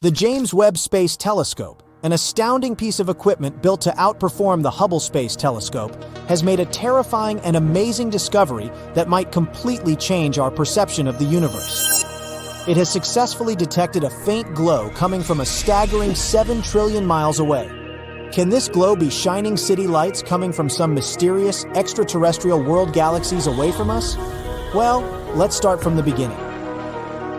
The James Webb Space Telescope, an astounding piece of equipment built to outperform the Hubble Space Telescope, has made a terrifying and amazing discovery that might completely change our perception of the universe. It has successfully detected a faint glow coming from a staggering 7 trillion miles away. Can this glow be shining city lights coming from some mysterious extraterrestrial world galaxies away from us? Well, let's start from the beginning.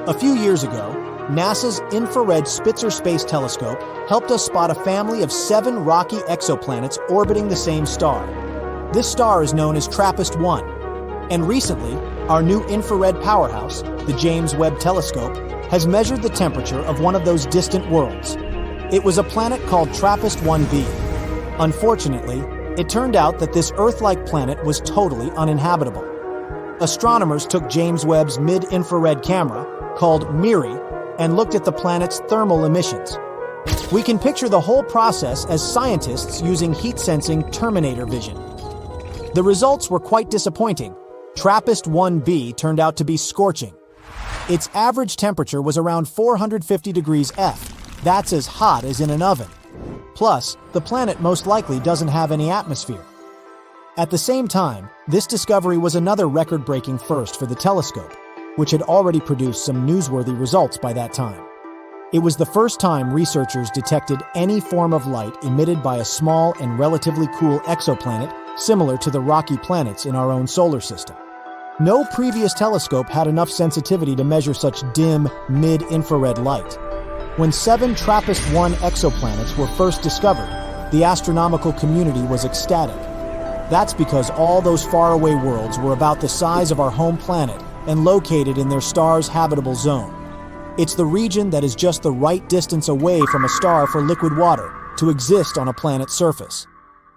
A few years ago, NASA's Infrared Spitzer Space Telescope helped us spot a family of 7 rocky exoplanets orbiting the same star. This star is known as TRAPPIST-1, and recently, our new infrared powerhouse, the James Webb Telescope, has measured the temperature of one of those distant worlds. It was a planet called TRAPPIST-1b. Unfortunately, it turned out that this Earth-like planet was totally uninhabitable. Astronomers took James Webb's mid-infrared camera, called MIRI, and looked at the planet's thermal emissions. We can picture the whole process as scientists using heat-sensing Terminator vision. The results were quite disappointing. TRAPPIST-1b turned out to be scorching. Its average temperature was around 450 degrees F. That's as hot as in an oven. Plus, the planet most likely doesn't have any atmosphere. At the same time, this discovery was another record-breaking first for the telescope, which had already produced some newsworthy results by that time. It was the first time researchers detected any form of light emitted by a small and relatively cool exoplanet similar to the rocky planets in our own solar system. No previous telescope had enough sensitivity to measure such dim, mid-infrared light. When 7 TRAPPIST-1 exoplanets were first discovered, the astronomical community was ecstatic. That's because all those faraway worlds were about the size of our home planet and located in their star's habitable zone. It's the region that is just the right distance away from a star for liquid water to exist on a planet's surface.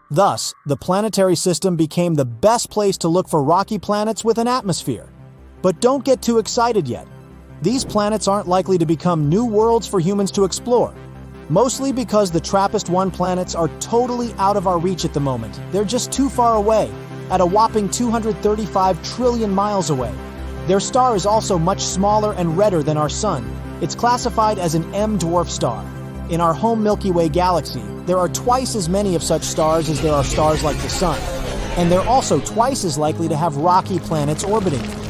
Thus, the planetary system became the best place to look for rocky planets with an atmosphere. But don't get too excited yet. These planets aren't likely to become new worlds for humans to explore, mostly because the TRAPPIST-1 planets are totally out of our reach at the moment. They're just too far away, at a whopping 235 trillion miles away. Their star is also much smaller and redder than our Sun. It's classified as an M-dwarf star. In our home Milky Way galaxy, there are twice as many of such stars as there are stars like the Sun. And they're also twice as likely to have rocky planets orbiting them.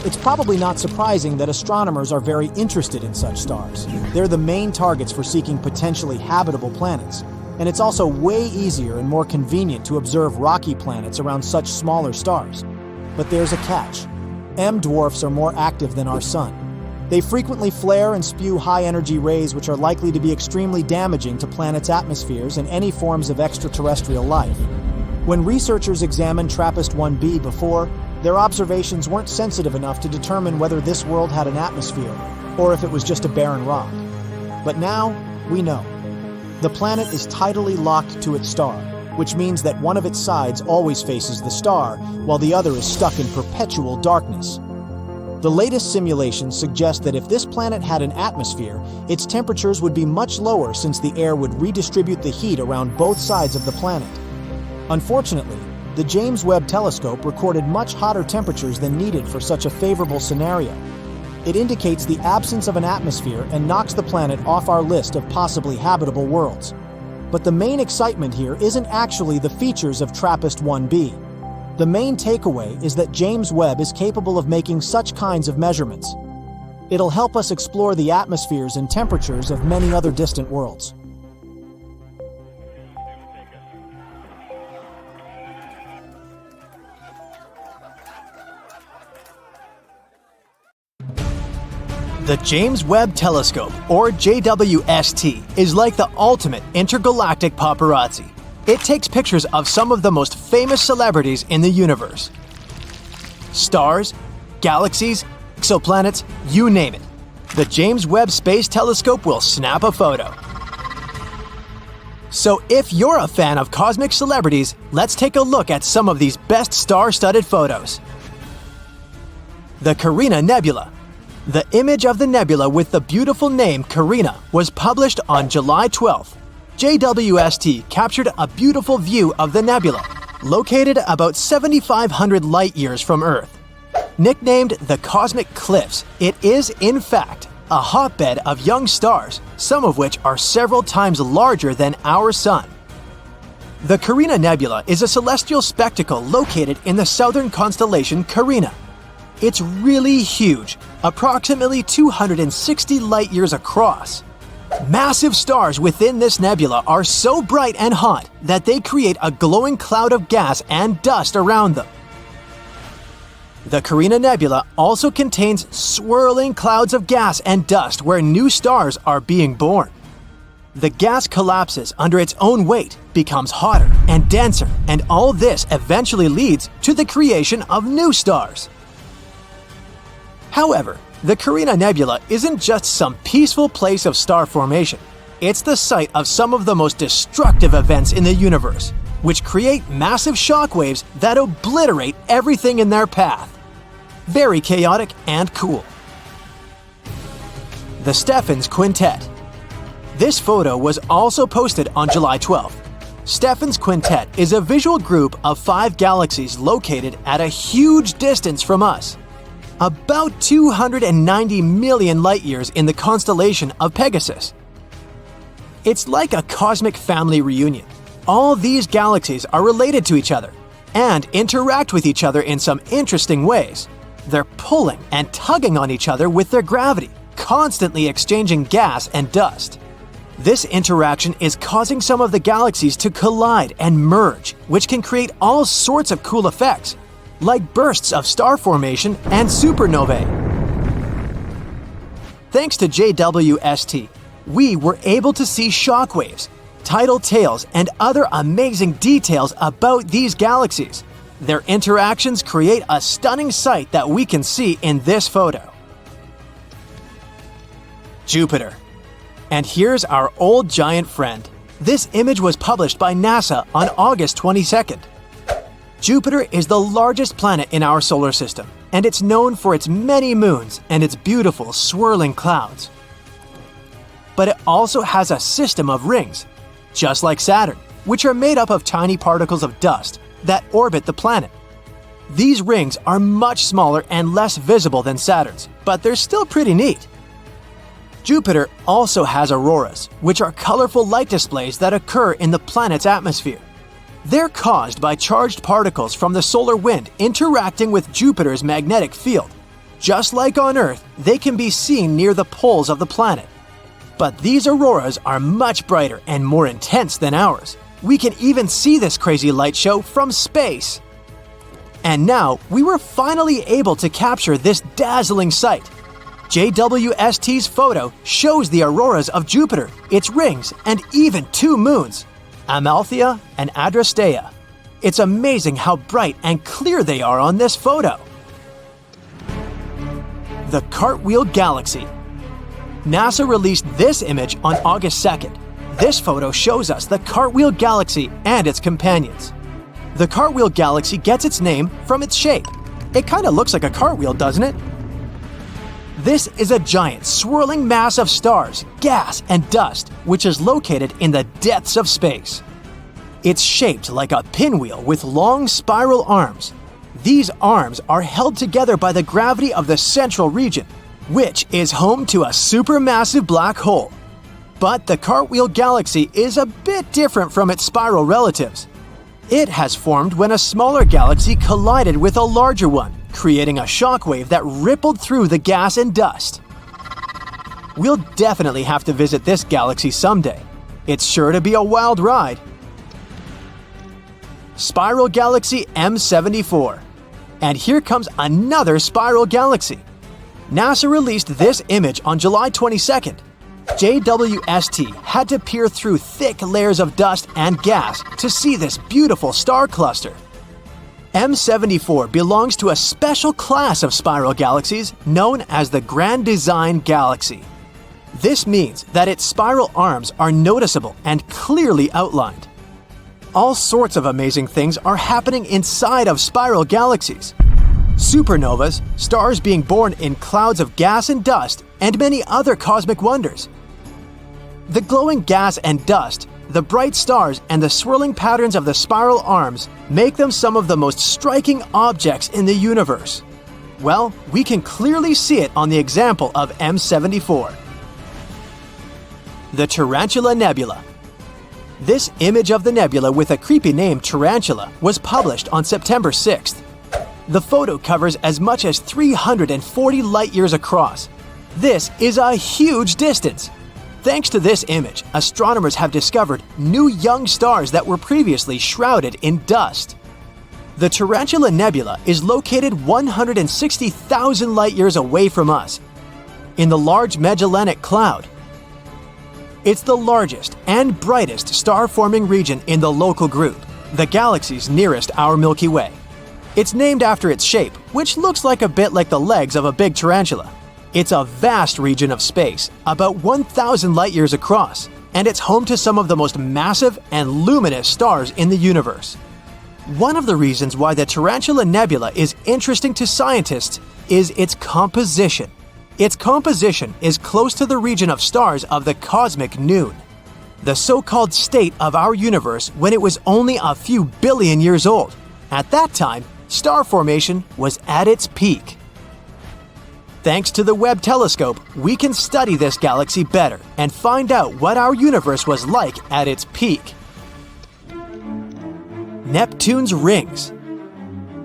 It's probably not surprising that astronomers are very interested in such stars. They're the main targets for seeking potentially habitable planets. And it's also way easier and more convenient to observe rocky planets around such smaller stars. But there's a catch. M-dwarfs are more active than our Sun. They frequently flare and spew high-energy rays which are likely to be extremely damaging to planets' atmospheres and any forms of extraterrestrial life. When researchers examined TRAPPIST-1b before, their observations weren't sensitive enough to determine whether this world had an atmosphere, or if it was just a barren rock. But now, we know. The planet is tidally locked to its star, which means that one of its sides always faces the star, while the other is stuck in perpetual darkness. The latest simulations suggest that if this planet had an atmosphere, its temperatures would be much lower since the air would redistribute the heat around both sides of the planet. Unfortunately, the James Webb Telescope recorded much hotter temperatures than needed for such a favorable scenario. It indicates the absence of an atmosphere and knocks the planet off our list of possibly habitable worlds. But the main excitement here isn't actually the features of TRAPPIST-1b. The main takeaway is that James Webb is capable of making such kinds of measurements. It'll help us explore the atmospheres and temperatures of many other distant worlds. The James Webb Telescope, or JWST, is like the ultimate intergalactic paparazzi. It takes pictures of some of the most famous celebrities in the universe. Stars, galaxies, exoplanets, you name it. The James Webb Space Telescope will snap a photo. So if you're a fan of cosmic celebrities, let's take a look at some of these best star-studded photos. The Carina Nebula. The image of the nebula with the beautiful name Carina was published on July 12th. JWST captured a beautiful view of the nebula, located about 7,500 light-years from Earth. Nicknamed the Cosmic Cliffs, it is, in fact, a hotbed of young stars, some of which are several times larger than our Sun. The Carina Nebula is a celestial spectacle located in the southern constellation Carina. It's really huge, approximately 260 light-years across. Massive stars within this nebula are so bright and hot that they create a glowing cloud of gas and dust around them. The Carina Nebula also contains swirling clouds of gas and dust where new stars are being born. The gas collapses under its own weight, becomes hotter and denser, and all this eventually leads to the creation of new stars. However, the Carina Nebula isn't just some peaceful place of star formation. It's the site of some of the most destructive events in the universe, which create massive shockwaves that obliterate everything in their path. Very chaotic and cool. The Stephan's Quintet. This photo was also posted on July 12th. Stephan's Quintet is a visual group of 5 galaxies located at a huge distance from us, about 290 million light-years in the constellation of Pegasus. It's like a cosmic family reunion. All these galaxies are related to each other and interact with each other in some interesting ways. They're pulling and tugging on each other with their gravity, constantly exchanging gas and dust. This interaction is causing some of the galaxies to collide and merge, which can create all sorts of cool effects, like bursts of star formation and supernovae. Thanks to Jwst, we were able to see shockwaves, tidal tails, and other amazing details about these galaxies. Their interactions create a stunning sight that we can see in this photo. Jupiter. And here's our old giant friend. This image was published by NASA on August 22nd. Jupiter is the largest planet in our solar system, and it's known for its many moons and its beautiful swirling clouds. But it also has a system of rings, just like Saturn, which are made up of tiny particles of dust that orbit the planet. These rings are much smaller and less visible than Saturn's, but they're still pretty neat. Jupiter also has auroras, which are colorful light displays that occur in the planet's atmosphere. They're caused by charged particles from the solar wind interacting with Jupiter's magnetic field. Just like on Earth, they can be seen near the poles of the planet. But these auroras are much brighter and more intense than ours. We can even see this crazy light show from space. And now, we were finally able to capture this dazzling sight. Jwst's photo shows the auroras of Jupiter, its rings, and even 2 moons, Amalthea and Adrastea. It's amazing how bright and clear they are on this photo. The Cartwheel Galaxy. NASA released this image on August 2nd. This photo shows us the Cartwheel Galaxy and its companions. The Cartwheel Galaxy gets its name from its shape. It kind of looks like a cartwheel, doesn't it? This is a giant, swirling mass of stars, gas, and dust, which is located in the depths of space. It's shaped like a pinwheel with long spiral arms. These arms are held together by the gravity of the central region, which is home to a supermassive black hole. But the Cartwheel Galaxy is a bit different from its spiral relatives. It has formed when a smaller galaxy collided with a larger one, creating a shockwave that rippled through the gas and dust. We'll definitely have to visit this galaxy someday. It's sure to be a wild ride. Spiral Galaxy M74. And here comes another spiral galaxy. NASA released this image on July 22nd. Jwst had to peer through thick layers of dust and gas to see this beautiful star cluster. M74 belongs to a special class of spiral galaxies known as the Grand Design Galaxy. This means that its spiral arms are noticeable and clearly outlined. All sorts of amazing things are happening inside of spiral galaxies. Supernovas, stars being born in clouds of gas and dust, and many other cosmic wonders. The glowing gas and dust, the bright stars, and the swirling patterns of the spiral arms make them some of the most striking objects in the universe. Well, we can clearly see it on the example of M74. The Tarantula Nebula. This image of the nebula with a creepy name Tarantula was published on September 6th. The photo covers as much as 340 light-years across. This is a huge distance. Thanks to this image, astronomers have discovered new young stars that were previously shrouded in dust. The Tarantula Nebula is located 160,000 light-years away from us, in the Large Magellanic Cloud. It's the largest and brightest star-forming region in the local group, the galaxies nearest our Milky Way. It's named after its shape, which looks like a bit like the legs of a big tarantula. It's a vast region of space, about 1,000 light-years across, and it's home to some of the most massive and luminous stars in the universe. One of the reasons why the Tarantula Nebula is interesting to scientists is its composition. Its composition is close to the region of stars of the cosmic noon, the so-called state of our universe when it was only a few billion years old. At that time, star formation was at its peak. Thanks to the Webb telescope, we can study this galaxy better and find out what our universe was like at its peak. Neptune's rings.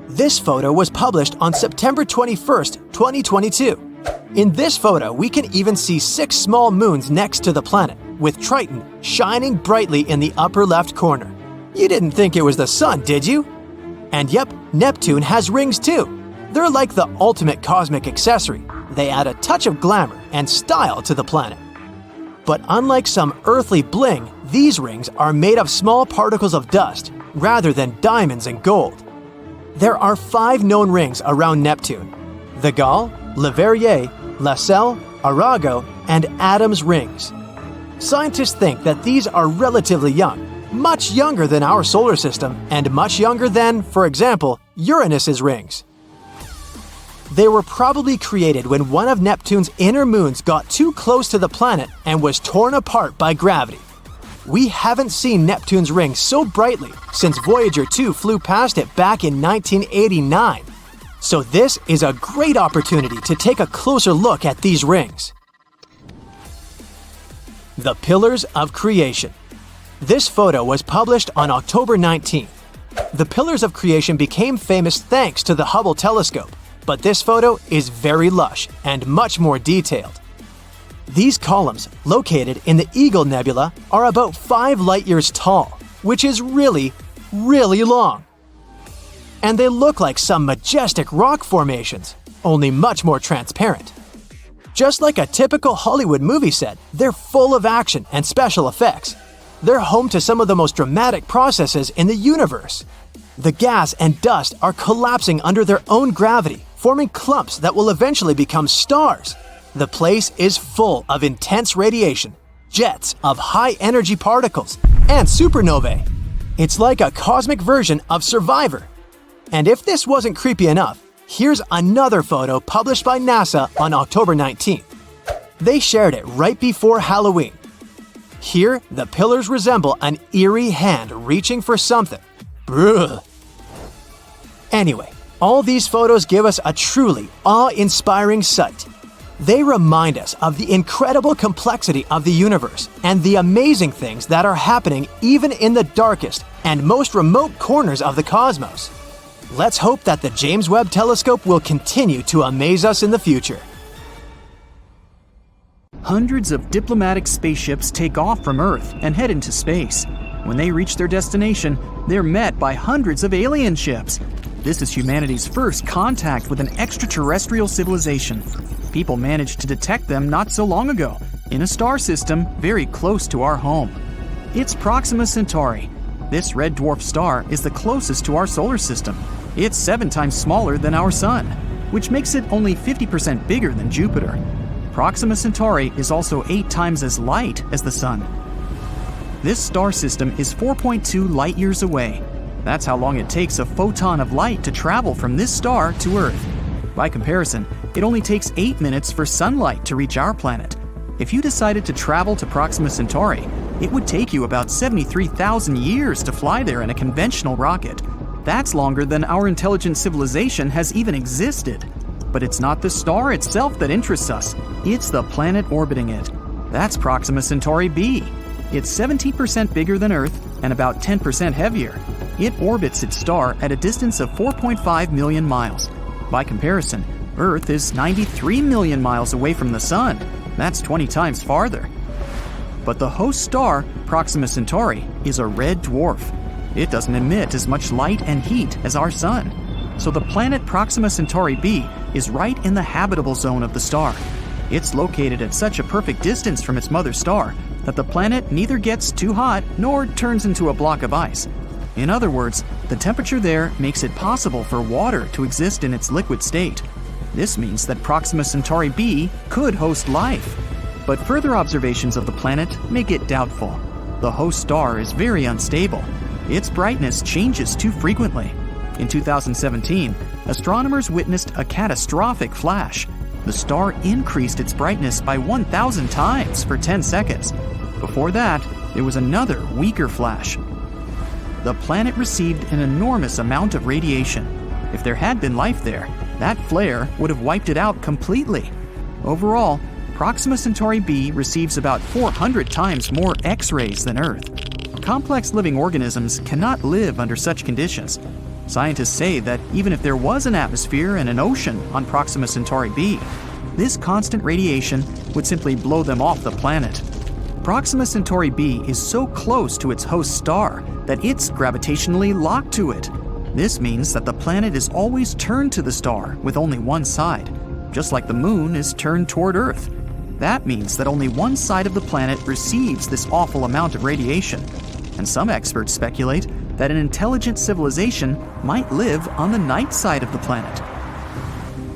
This photo was published on September 21st, 2022. In this photo, we can even see 6 small moons next to the planet, with Triton shining brightly in the upper left corner. You didn't think it was the sun, did you? And yep, Neptune has rings too. They're like the ultimate cosmic accessory. They add a touch of glamour and style to the planet. But unlike some earthly bling, these rings are made of small particles of dust, rather than diamonds and gold. There are 5 known rings around Neptune: the Gall, Leverrier, Lassell, Arago, and Adam's rings. Scientists think that these are relatively young, much younger than our solar system, and much younger than, for example, Uranus's rings. They were probably created when one of Neptune's inner moons got too close to the planet and was torn apart by gravity. We haven't seen Neptune's rings so brightly since Voyager 2 flew past it back in 1989. So this is a great opportunity to take a closer look at these rings. The Pillars of Creation. This photo was published on October 19th. The Pillars of Creation became famous thanks to the Hubble telescope, but this photo is very lush and much more detailed. These columns, located in the Eagle Nebula, are about 5 light-years tall, which is really, really long. And they look like some majestic rock formations, only much more transparent. Just like a typical Hollywood movie set, they're full of action and special effects. They're home to some of the most dramatic processes in the universe. The gas and dust are collapsing under their own gravity, forming clumps that will eventually become stars. The place is full of intense radiation, jets of high-energy particles, and supernovae. It's like a cosmic version of Survivor. And if this wasn't creepy enough, here's another photo published by NASA on October 19th. They shared it right before Halloween. Here, the pillars resemble an eerie hand reaching for something. Brrr. Anyway, all these photos give us a truly awe-inspiring sight. They remind us of the incredible complexity of the universe and the amazing things that are happening even in the darkest and most remote corners of the cosmos. Let's hope that the James Webb Telescope will continue to amaze us in the future. Hundreds of diplomatic spaceships take off from Earth and head into space. When they reach their destination, they're met by hundreds of alien ships. This is humanity's first contact with an extraterrestrial civilization. People managed to detect them not so long ago, in a star system very close to our home. It's Proxima Centauri. This red dwarf star is the closest to our solar system. It's 7 times smaller than our Sun, which makes it only 50% bigger than Jupiter. Proxima Centauri is also 8 times as light as the Sun. This star system is 4.2 light-years away. That's how long it takes a photon of light to travel from this star to Earth. By comparison, it only takes 8 minutes for sunlight to reach our planet. If you decided to travel to Proxima Centauri, it would take you about 73,000 years to fly there in a conventional rocket. That's longer than our intelligent civilization has even existed. But it's not the star itself that interests us. It's the planet orbiting it. That's Proxima Centauri b. It's 17% bigger than Earth and about 10% heavier. It orbits its star at a distance of 4.5 million miles. By comparison, Earth is 93 million miles away from the Sun. That's 20 times farther. But the host star, Proxima Centauri, is a red dwarf. It doesn't emit as much light and heat as our Sun. So the planet Proxima Centauri b is right in the habitable zone of the star. It's located at such a perfect distance from its mother star that the planet neither gets too hot nor turns into a block of ice. In other words, the temperature there makes it possible for water to exist in its liquid state. This means that Proxima Centauri b could host life. But further observations of the planet make it doubtful. The host star is very unstable. Its brightness changes too frequently. In 2017, astronomers witnessed a catastrophic flash. The star increased its brightness by 1,000 times for 10 seconds. Before that, there was another weaker flash. The planet received an enormous amount of radiation. If there had been life there, that flare would have wiped it out completely. Overall, Proxima Centauri b receives about 400 times more X-rays than Earth. Complex living organisms cannot live under such conditions. Scientists say that even if there was an atmosphere and an ocean on Proxima Centauri b, this constant radiation would simply blow them off the planet. Proxima Centauri b is so close to its host star that it's gravitationally locked to it. This means that the planet is always turned to the star with only one side, just like the moon is turned toward Earth. That means that only one side of the planet receives this awful amount of radiation, and some experts speculate that an intelligent civilization might live on the night side of the planet.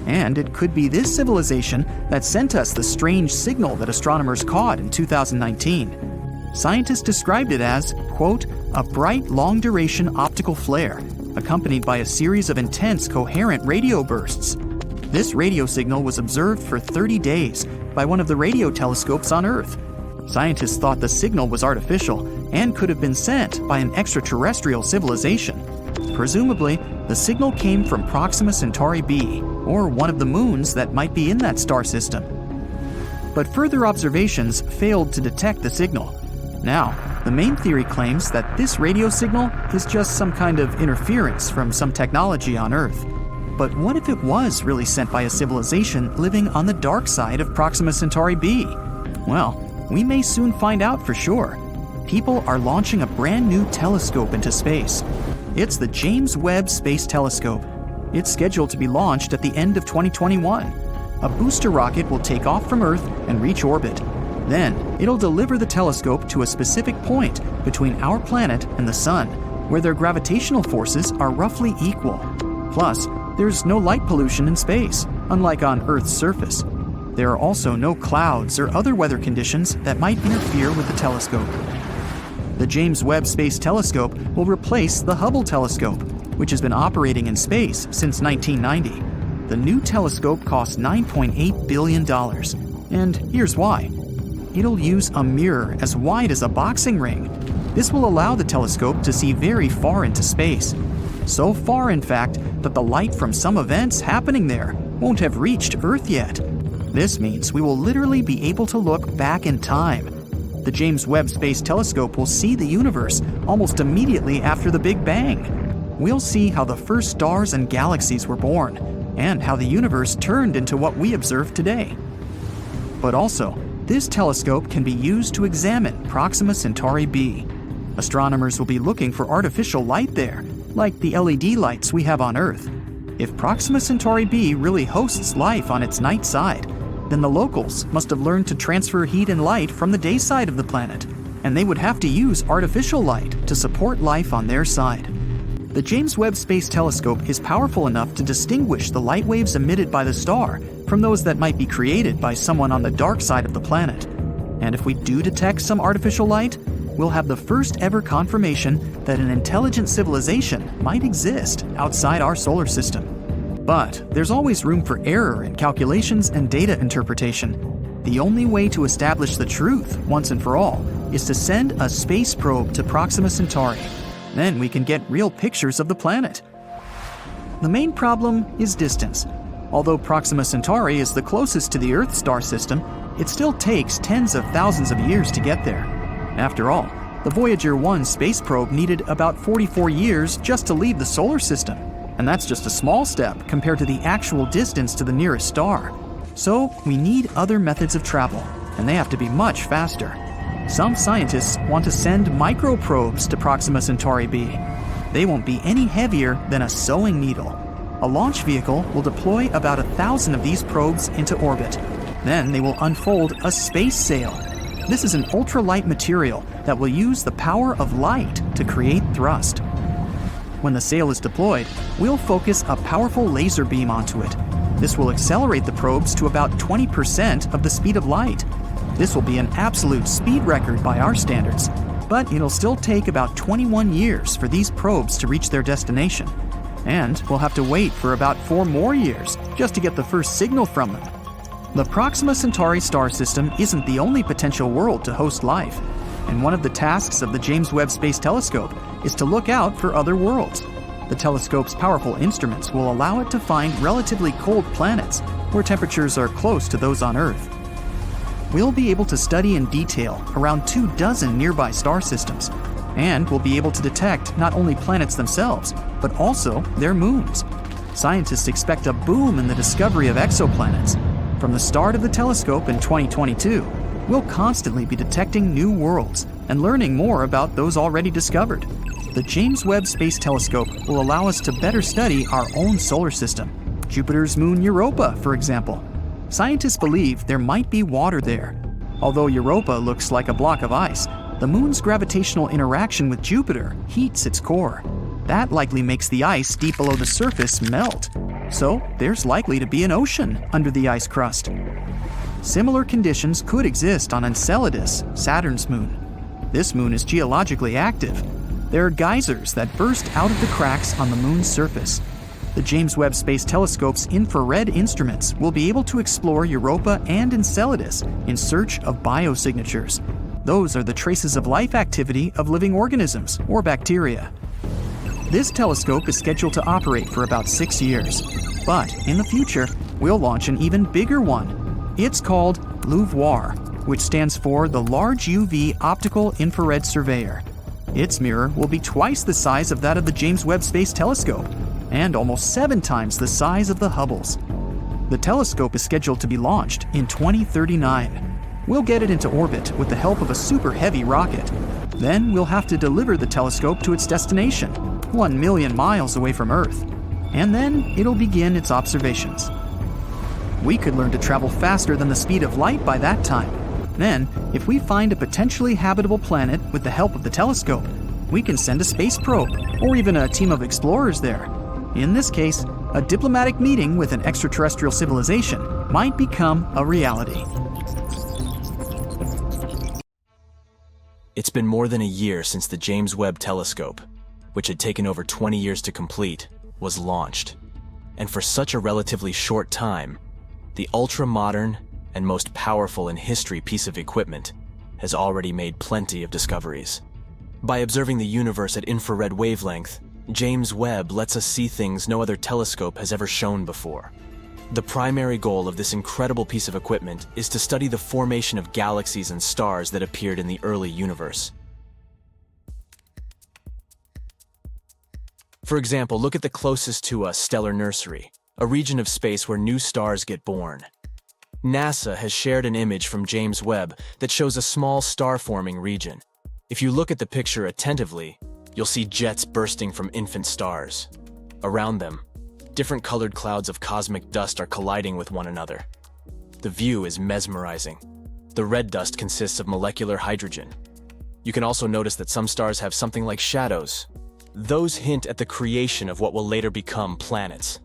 And it could be this civilization that sent us the strange signal that astronomers caught in 2019. Scientists described it as, quote, a bright, long-duration optical flare, accompanied by a series of intense, coherent radio bursts. This radio signal was observed for 30 days by one of the radio telescopes on Earth. Scientists thought the signal was artificial and could have been sent by an extraterrestrial civilization. Presumably, the signal came from Proxima Centauri b, or one of the moons that might be in that star system. But further observations failed to detect the signal. Now, the main theory claims that this radio signal is just some kind of interference from some technology on Earth. But what if it was really sent by a civilization living on the dark side of Proxima Centauri b? Well, we may soon find out for sure. People are launching a brand new telescope into space. It's the James Webb Space Telescope. It's scheduled to be launched at the end of 2021. A booster rocket will take off from Earth and reach orbit. Then, it'll deliver the telescope to a specific point between our planet and the Sun, where their gravitational forces are roughly equal. Plus, there's no light pollution in space, unlike on Earth's surface. There are also no clouds or other weather conditions that might interfere with the telescope. The James Webb Space Telescope will replace the Hubble telescope, which has been operating in space since 1990. The new telescope costs $9.8 billion. And here's why. It'll use a mirror as wide as a boxing ring. This will allow the telescope to see very far into space. So far, in fact, that the light from some events happening there won't have reached Earth yet. This means we will literally be able to look back in time. The James Webb Space Telescope will see the universe almost immediately after the Big Bang. We'll see how the first stars and galaxies were born, and how the universe turned into what we observe today. But also, this telescope can be used to examine Proxima Centauri b. Astronomers will be looking for artificial light there, like the LED lights we have on Earth. If Proxima Centauri b really hosts life on its night side, then the locals must have learned to transfer heat and light from the day side of the planet, and they would have to use artificial light to support life on their side. The James Webb Space Telescope is powerful enough to distinguish the light waves emitted by the star from those that might be created by someone on the dark side of the planet. And if we do detect some artificial light, we'll have the first ever confirmation that an intelligent civilization might exist outside our solar system. But there's always room for error in calculations and data interpretation. The only way to establish the truth once and for all is to send a space probe to Proxima Centauri. Then we can get real pictures of the planet. The main problem is distance. Although Proxima Centauri is the closest to the Earth star system, it still takes tens of thousands of years to get there. After all, the Voyager 1 space probe needed about 44 years just to leave the solar system, and that's just a small step compared to the actual distance to the nearest star. So we need other methods of travel, and they have to be much faster. Some scientists want to send microprobes to Proxima Centauri b. They won't be any heavier than a sewing needle. A launch vehicle will deploy about 1,000 of these probes into orbit. Then they will unfold a space sail. This is an ultralight material that will use the power of light to create thrust. When the sail is deployed, we'll focus a powerful laser beam onto it. This will accelerate the probes to about 20% of the speed of light. This will be an absolute speed record by our standards, but it'll still take about 21 years for these probes to reach their destination. And we'll have to wait for about 4 more years just to get the first signal from them. The Proxima Centauri star system isn't the only potential world to host life, and one of the tasks of the James Webb Space Telescope is to look out for other worlds. The telescope's powerful instruments will allow it to find relatively cold planets where temperatures are close to those on Earth. We'll be able to study in detail around 24 nearby star systems, and we'll be able to detect not only planets themselves, but also their moons. Scientists expect a boom in the discovery of exoplanets. From the start of the telescope in 2022, we'll constantly be detecting new worlds and learning more about those already discovered. The James Webb Space Telescope will allow us to better study our own solar system, Jupiter's moon Europa, for example. Scientists believe there might be water there. Although Europa looks like a block of ice, the moon's gravitational interaction with Jupiter heats its core. That likely makes the ice deep below the surface melt. So there's likely to be an ocean under the ice crust. Similar conditions could exist on Enceladus, Saturn's moon. This moon is geologically active. There are geysers that burst out of the cracks on the moon's surface. The James Webb Space Telescope's infrared instruments will be able to explore Europa and Enceladus in search of biosignatures. Those are the traces of life activity of living organisms or bacteria. This telescope is scheduled to operate for about 6 years, but in the future, we'll launch an even bigger one. It's called LUVOIR, which stands for the Large UV Optical Infrared Surveyor. Its mirror will be twice the size of that of the James Webb Space Telescope, and almost 7 times the size of the Hubble's. The telescope is scheduled to be launched in 2039. We'll get it into orbit with the help of a super heavy rocket. Then we'll have to deliver the telescope to its destination, 1 million miles away from Earth. And then it'll begin its observations. We could learn to travel faster than the speed of light by that time. Then, if we find a potentially habitable planet with the help of the telescope, we can send a space probe, or even a team of explorers there. In this case, a diplomatic meeting with an extraterrestrial civilization might become a reality. It's been more than a year since the James Webb Telescope, which had taken over 20 years to complete, was launched. And for such a relatively short time, the ultra-modern and most powerful in history piece of equipment has already made plenty of discoveries. By observing the universe at infrared wavelength, James Webb lets us see things no other telescope has ever shown before. The primary goal of this incredible piece of equipment is to study the formation of galaxies and stars that appeared in the early universe. For example, look at the closest to us stellar nursery, a region of space where new stars get born. NASA has shared an image from James Webb that shows a small star-forming region. If you look at the picture attentively, you'll see jets bursting from infant stars. Around them, different colored clouds of cosmic dust are colliding with one another. The view is mesmerizing. The red dust consists of molecular hydrogen. You can also notice that some stars have something like shadows. Those hint at the creation of what will later become planets.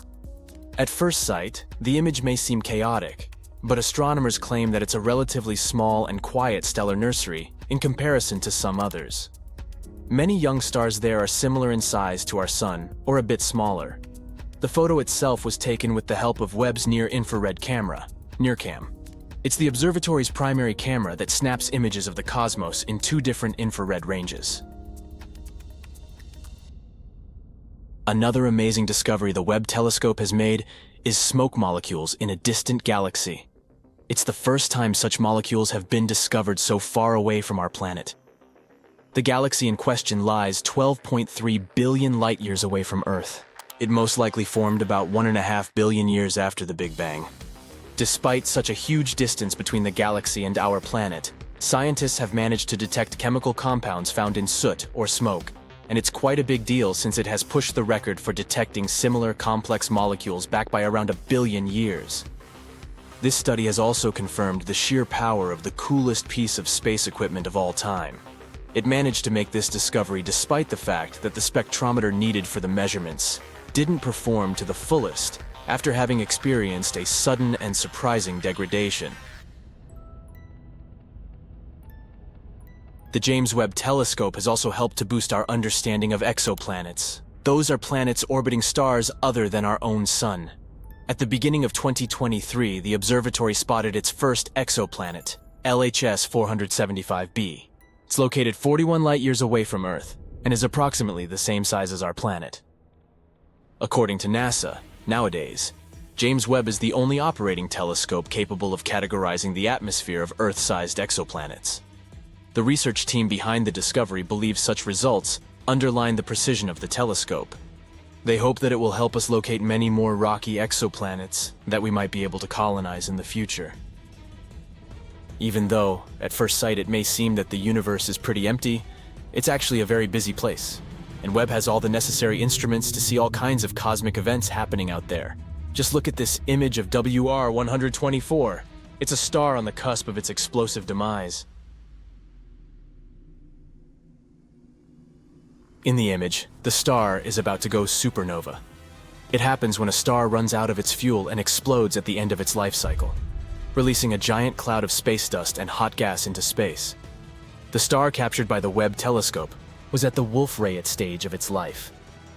At first sight, the image may seem chaotic, but astronomers claim that it's a relatively small and quiet stellar nursery in comparison to some others. Many young stars there are similar in size to our Sun, or a bit smaller. The photo itself was taken with the help of Webb's near-infrared camera, NIRCam. It's the observatory's primary camera that snaps images of the cosmos in 2 different infrared ranges. Another amazing discovery the Webb telescope has made is smoke molecules in a distant galaxy. It's the first time such molecules have been discovered so far away from our planet. The galaxy in question lies 12.3 billion light-years away from Earth. It most likely formed about 1.5 billion years after the Big Bang. Despite such a huge distance between the galaxy and our planet, scientists have managed to detect chemical compounds found in soot or smoke, and it's quite a big deal since it has pushed the record for detecting similar complex molecules back by around 1 billion years. This study has also confirmed the sheer power of the coolest piece of space equipment of all time. It managed to make this discovery despite the fact that the spectrometer needed for the measurements didn't perform to the fullest after having experienced a sudden and surprising degradation. The James Webb Telescope has also helped to boost our understanding of exoplanets. Those are planets orbiting stars other than our own sun. At the beginning of 2023, the observatory spotted its first exoplanet, LHS 475b. It's located 41 light-years away from Earth and is approximately the same size as our planet. According to NASA, nowadays, James Webb is the only operating telescope capable of categorizing the atmosphere of Earth-sized exoplanets. The research team behind the discovery believes such results underline the precision of the telescope. They hope that it will help us locate many more rocky exoplanets that we might be able to colonize in the future. Even though, at first sight, it may seem that the universe is pretty empty, it's actually a very busy place. And Webb has all the necessary instruments to see all kinds of cosmic events happening out there. Just look at this image of WR-124. It's a star on the cusp of its explosive demise. In the image, the star is about to go supernova. It happens when a star runs out of its fuel and explodes at the end of its life cycle, releasing a giant cloud of space dust and hot gas into space. The star captured by the Webb telescope was at the Wolf-Rayet stage of its life.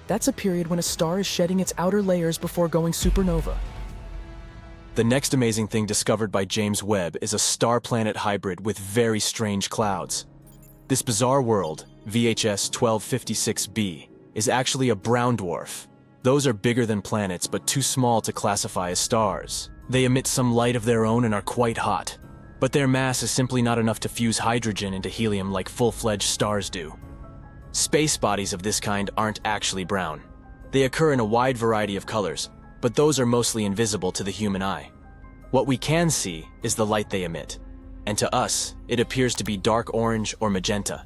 That's a period when a star is shedding its outer layers before going supernova. The next amazing thing discovered by James Webb is a star-planet hybrid with very strange clouds. This bizarre world, VHS 1256b, is actually a brown dwarf. Those are bigger than planets but too small to classify as stars. They emit some light of their own and are quite hot, but their mass is simply not enough to fuse hydrogen into helium like full-fledged stars do. Space bodies of this kind aren't actually brown. They occur in a wide variety of colors, but those are mostly invisible to the human eye. What we can see is the light they emit, and to us, it appears to be dark orange or magenta.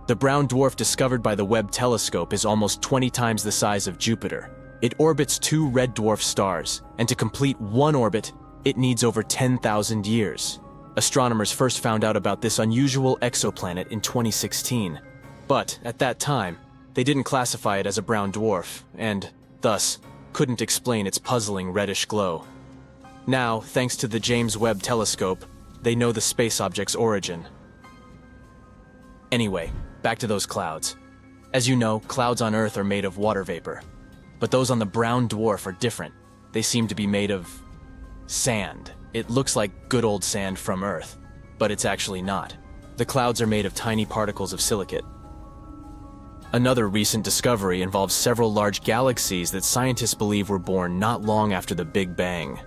The brown dwarf discovered by the Webb telescope is almost 20 times the size of Jupiter. It orbits 2 red dwarf stars, and to complete one orbit, it needs over 10,000 years. Astronomers first found out about this unusual exoplanet in 2016, but at that time, they didn't classify it as a brown dwarf, and, thus, couldn't explain its puzzling reddish glow. Now, thanks to the James Webb telescope, they know the space object's origin. Anyway, back to those clouds. As you know, clouds on Earth are made of water vapor, but those on the brown dwarf are different. They seem to be made of sand. It looks like good old sand from Earth, but it's actually not. The clouds are made of tiny particles of silicate. Another recent discovery involves several large galaxies that scientists believe were born not long after the Big Bang.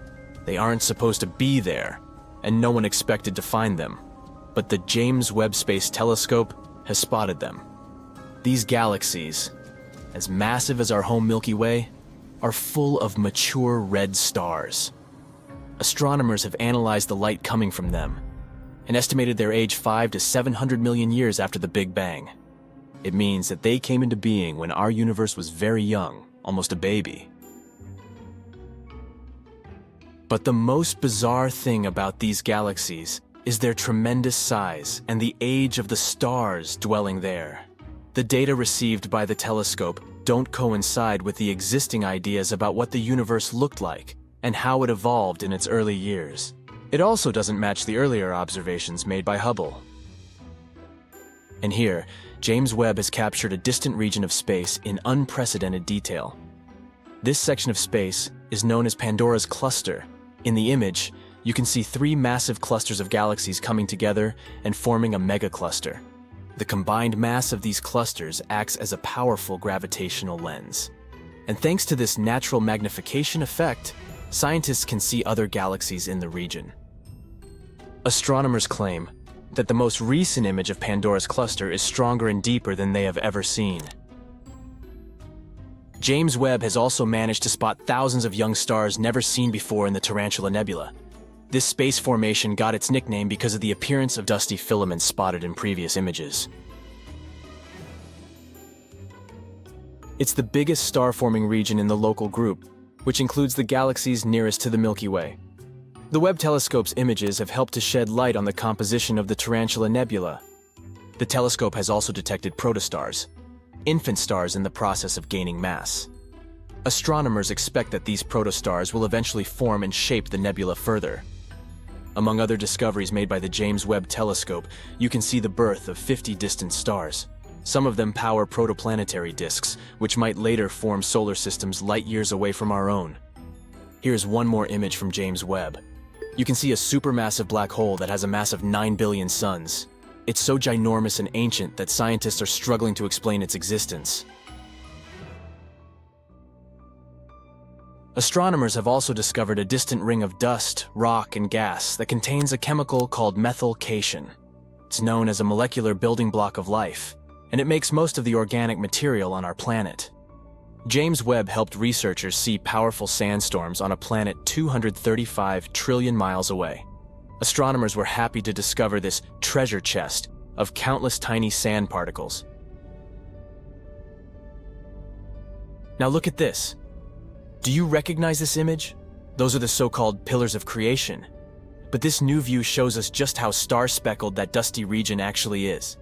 They aren't supposed to be there, and no one expected to find them. But the James Webb Space Telescope has spotted them. These galaxies, as massive as our home Milky Way, are full of mature red stars. Astronomers have analyzed the light coming from them and estimated their age 500 to 700 million years after the Big Bang. It means that they came into being when our universe was very young, almost a baby. But the most bizarre thing about these galaxies is their tremendous size and the age of the stars dwelling there. The data received by the telescope don't coincide with the existing ideas about what the universe looked like and how it evolved in its early years. It also doesn't match the earlier observations made by Hubble. And here, James Webb has captured a distant region of space in unprecedented detail. This section of space is known as Pandora's cluster. In the image, you can see 3 massive clusters of galaxies coming together and forming a megacluster. The combined mass of these clusters acts as a powerful gravitational lens. And thanks to this natural magnification effect, scientists can see other galaxies in the region. Astronomers claim that the most recent image of Pandora's cluster is stronger and deeper than they have ever seen. James Webb has also managed to spot thousands of young stars never seen before in the Tarantula Nebula. This space formation got its nickname because of the appearance of dusty filaments spotted in previous images. It's the biggest star-forming region in the local group, which includes the galaxies nearest to the Milky Way. The Webb telescope's images have helped to shed light on the composition of the Tarantula Nebula. The telescope has also detected protostars, infant stars in the process of gaining mass. Astronomers expect that these protostars will eventually form and shape the nebula further. Among other discoveries made by the James Webb telescope, you can see the birth of 50 distant stars. Some of them power protoplanetary disks, which might later form solar systems light years away from our own. Here's one more image from James Webb. You can see a supermassive black hole that has a mass of 9 billion suns. It's so ginormous and ancient that scientists are struggling to explain its existence. Astronomers have also discovered a distant ring of dust, rock, and gas that contains a chemical called methylcation. It's known as a molecular building block of life, and it makes most of the organic material on our planet. James Webb helped researchers see powerful sandstorms on a planet 235 trillion miles away. Astronomers were happy to discover this treasure chest of countless tiny sand particles. Now look at this. Do you recognize this image? Those are the so-called pillars of creation. But this new view shows us just how star-speckled that dusty region actually is.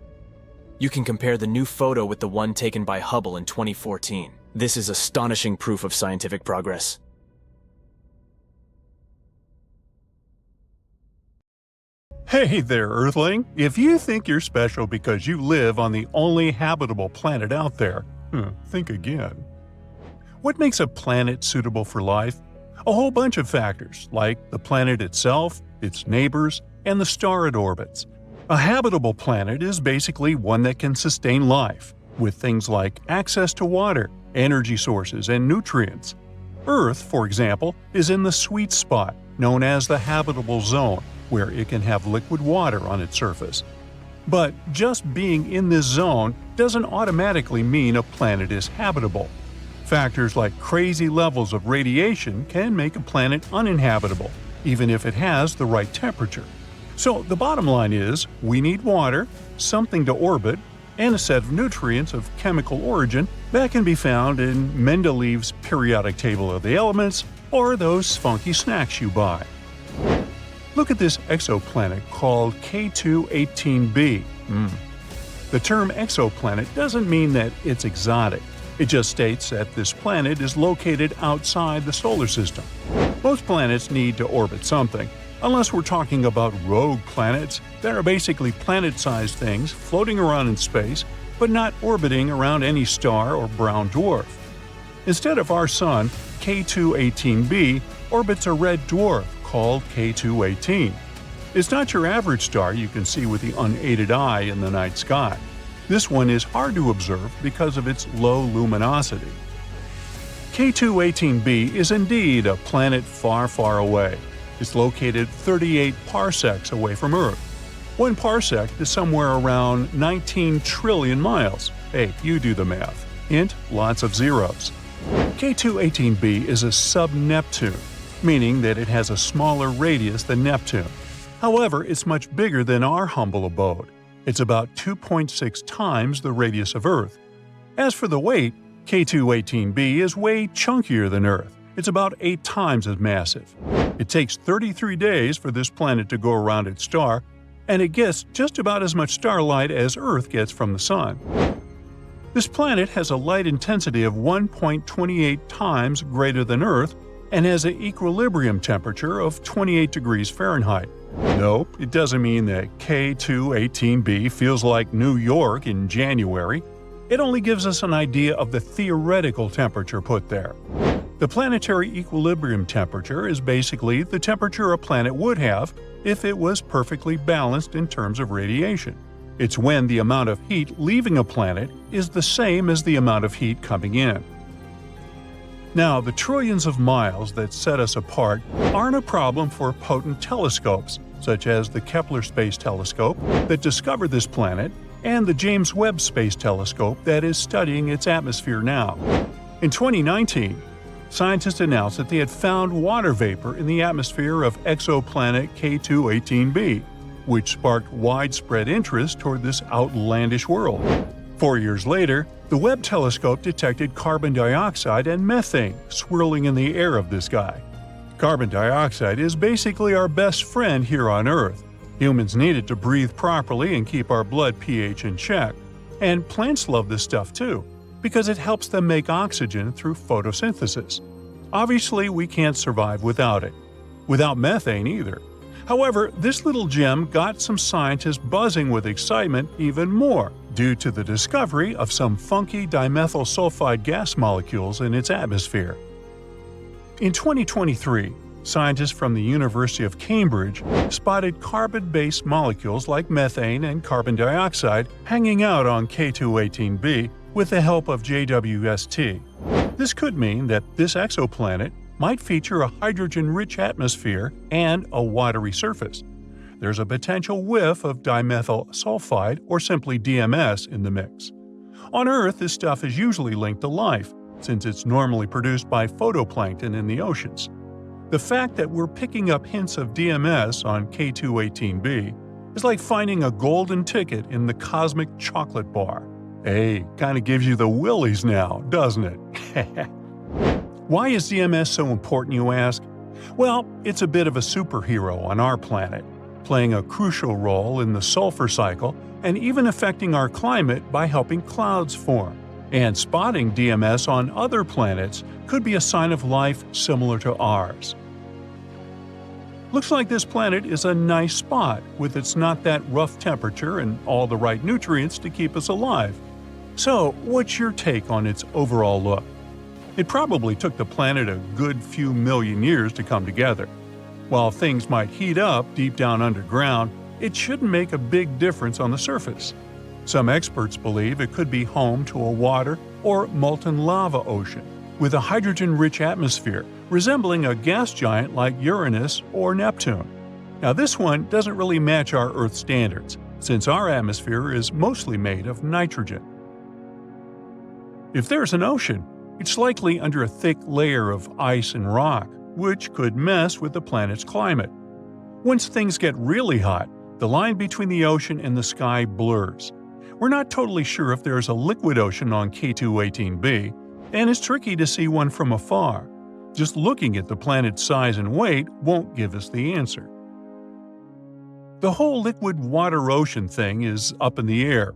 You can compare the new photo with the one taken by Hubble in 2014. This is astonishing proof of scientific progress. Hey there, Earthling! If you think you're special because you live on the only habitable planet out there, think again. What makes a planet suitable for life? A whole bunch of factors, like the planet itself, its neighbors, and the star it orbits. A habitable planet is basically one that can sustain life, with things like access to water, energy sources, and nutrients. Earth, for example, is in the sweet spot, known as the habitable zone, where it can have liquid water on its surface. But just being in this zone doesn't automatically mean a planet is habitable. Factors like crazy levels of radiation can make a planet uninhabitable, even if it has the right temperature. So the bottom line is, we need water, something to orbit, and a set of nutrients of chemical origin that can be found in Mendeleev's periodic table of the elements or those funky snacks you buy. Look at this exoplanet called K2-18b. The term exoplanet doesn't mean that it's exotic. It just states that this planet is located outside the solar system. Most planets need to orbit something, unless we're talking about rogue planets that are basically planet-sized things floating around in space but not orbiting around any star or brown dwarf. Instead of our Sun, K2-18b orbits a red dwarf called K2-18. It's not your average star you can see with the unaided eye in the night sky. This one is hard to observe because of its low luminosity. K2-18b is indeed a planet far, far away. It's located 38 parsecs away from Earth. 1 parsec is somewhere around 19 trillion miles. Hey, you do the math. Hint, lots of zeros. K2-18b is a sub-Neptune, meaning that it has a smaller radius than Neptune. However, it's much bigger than our humble abode. It's about 2.6 times the radius of Earth. As for the weight, K2-18b is way chunkier than Earth. It's about 8 times as massive. It takes 33 days for this planet to go around its star, and it gets just about as much starlight as Earth gets from the Sun. This planet has a light intensity of 1.28 times greater than Earth and has an equilibrium temperature of 28 degrees Fahrenheit. Nope, it doesn't mean that K2-18b feels like New York in January. It only gives us an idea of the theoretical temperature put there. The planetary equilibrium temperature is basically the temperature a planet would have if it was perfectly balanced in terms of radiation. It's when the amount of heat leaving a planet is the same as the amount of heat coming in. Now, the trillions of miles that set us apart aren't a problem for potent telescopes, such as the Kepler Space Telescope that discovered this planet and the James Webb Space Telescope that is studying its atmosphere now. In 2019, scientists announced that they had found water vapor in the atmosphere of exoplanet K2-18b, which sparked widespread interest toward this outlandish world. 4 years later, the Webb telescope detected carbon dioxide and methane swirling in the air of this guy. Carbon dioxide is basically our best friend here on Earth. Humans need it to breathe properly and keep our blood pH in check. And plants love this stuff too, because it helps them make oxygen through photosynthesis. Obviously, we can't survive without it. Without methane either. However, this little gem got some scientists buzzing with excitement even more due to the discovery of some funky dimethyl sulfide gas molecules in its atmosphere. In 2023, scientists from the University of Cambridge spotted carbon-based molecules like methane and carbon dioxide hanging out on K2-18b with the help of Jwst. This could mean that this exoplanet might feature a hydrogen-rich atmosphere and a watery surface. There's a potential whiff of dimethyl sulfide or simply DMS in the mix. On Earth, this stuff is usually linked to life, since it's normally produced by photoplankton in the oceans. The fact that we're picking up hints of DMS on K2-18b is like finding a golden ticket in the cosmic chocolate bar. Hey, kinda gives you the willies now, doesn't it? Why is DMS so important, you ask? Well, it's a bit of a superhero on our planet, playing a crucial role in the sulfur cycle and even affecting our climate by helping clouds form. And spotting DMS on other planets could be a sign of life similar to ours. Looks like this planet is a nice spot with its not that rough temperature and all the right nutrients to keep us alive. So, what's your take on its overall look? It probably took the planet a good few million years to come together. While things might heat up deep down underground, it shouldn't make a big difference on the surface. Some experts believe it could be home to a water or molten lava ocean, with a hydrogen-rich atmosphere resembling a gas giant like Uranus or Neptune. Now this one doesn't really match our Earth standards, since our atmosphere is mostly made of nitrogen. If there's an ocean, it's likely under a thick layer of ice and rock, which could mess with the planet's climate. Once things get really hot, the line between the ocean and the sky blurs. We're not totally sure if there's a liquid ocean on K2-18b, and it's tricky to see one from afar. Just looking at the planet's size and weight won't give us the answer. The whole liquid water-ocean thing is up in the air.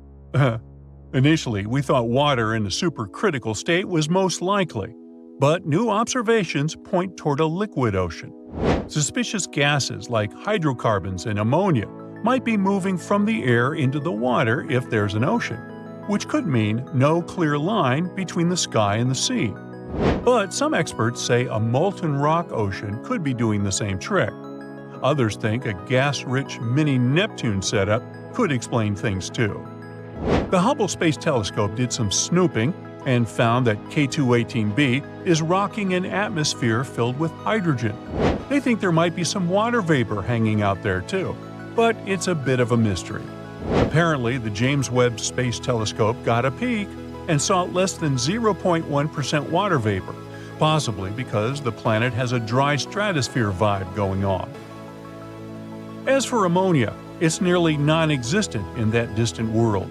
Initially, we thought water in a supercritical state was most likely, but new observations point toward a liquid ocean. Suspicious gases like hydrocarbons and ammonia might be moving from the air into the water if there's an ocean, which could mean no clear line between the sky and the sea. But some experts say a molten rock ocean could be doing the same trick. Others think a gas-rich mini Neptune setup could explain things too. The Hubble Space Telescope did some snooping and found that K2-18b is rocking an atmosphere filled with hydrogen. They think there might be some water vapor hanging out there too, but it's a bit of a mystery. Apparently, the James Webb Space Telescope got a peek and saw less than 0.1% water vapor, possibly because the planet has a dry stratosphere vibe going on. As for ammonia, it's nearly non-existent in that distant world.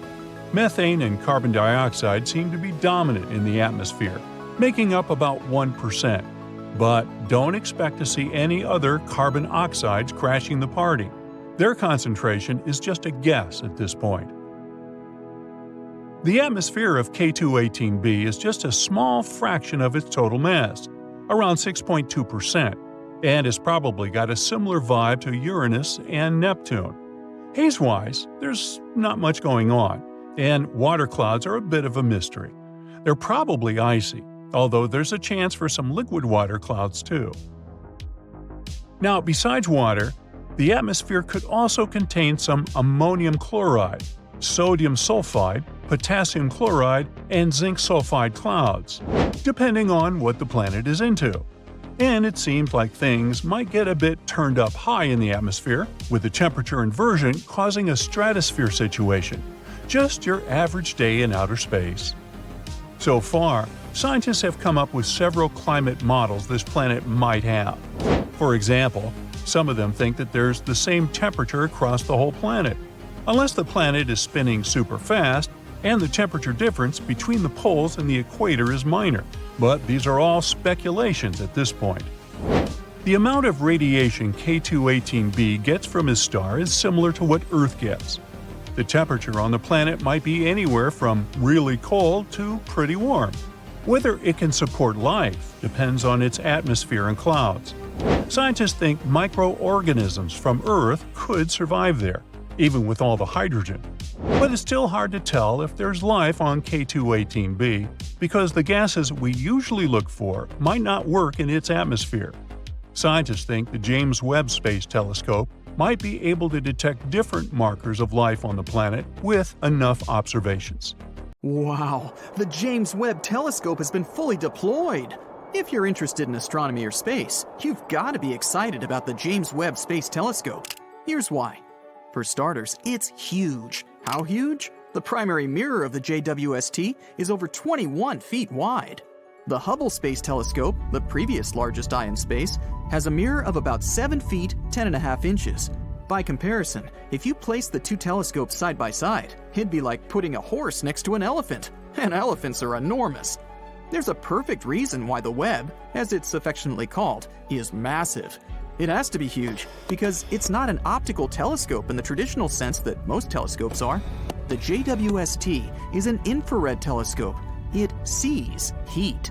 Methane and carbon dioxide seem to be dominant in the atmosphere, making up about 1%. But don't expect to see any other carbon oxides crashing the party. Their concentration is just a guess at this point. The atmosphere of K2-18b is just a small fraction of its total mass, around 6.2%, and has probably got a similar vibe to Uranus and Neptune. Haze-wise, there's not much going on, and water clouds are a bit of a mystery. They're probably icy, although there's a chance for some liquid water clouds too. Now, besides water, the atmosphere could also contain some ammonium chloride, sodium sulfide, potassium chloride, and zinc sulfide clouds, depending on what the planet is into. And it seems like things might get a bit turned up high in the atmosphere, with the temperature inversion causing a stratosphere situation, just your average day in outer space. So far, scientists have come up with several climate models this planet might have. For example, some of them think that there's the same temperature across the whole planet, unless the planet is spinning super fast and the temperature difference between the poles and the equator is minor. But these are all speculations at this point. The amount of radiation K2-18b gets from his star is similar to what Earth gets. The temperature on the planet might be anywhere from really cold to pretty warm. Whether it can support life depends on its atmosphere and clouds. Scientists think microorganisms from Earth could survive there, even with all the hydrogen. But it's still hard to tell if there's life on K2-18b because the gases we usually look for might not work in its atmosphere. Scientists think the James Webb Space Telescope might be able to detect different markers of life on the planet with enough observations. Wow, the James Webb Telescope has been fully deployed! If you're interested in astronomy or space, you've got to be excited about the James Webb Space Telescope. Here's why. For starters, it's huge. How huge? The primary mirror of the JWST is over 21 feet wide. The Hubble Space Telescope, the previous largest eye in space, has a mirror of about 7 feet 10.5 inches. By comparison, if you place the two telescopes side by side, it'd be like putting a horse next to an elephant. And elephants are enormous. There's a perfect reason why the Webb, as it's affectionately called, is massive. It has to be huge because it's not an optical telescope in the traditional sense that most telescopes are. The JWST is an infrared telescope. It sees heat.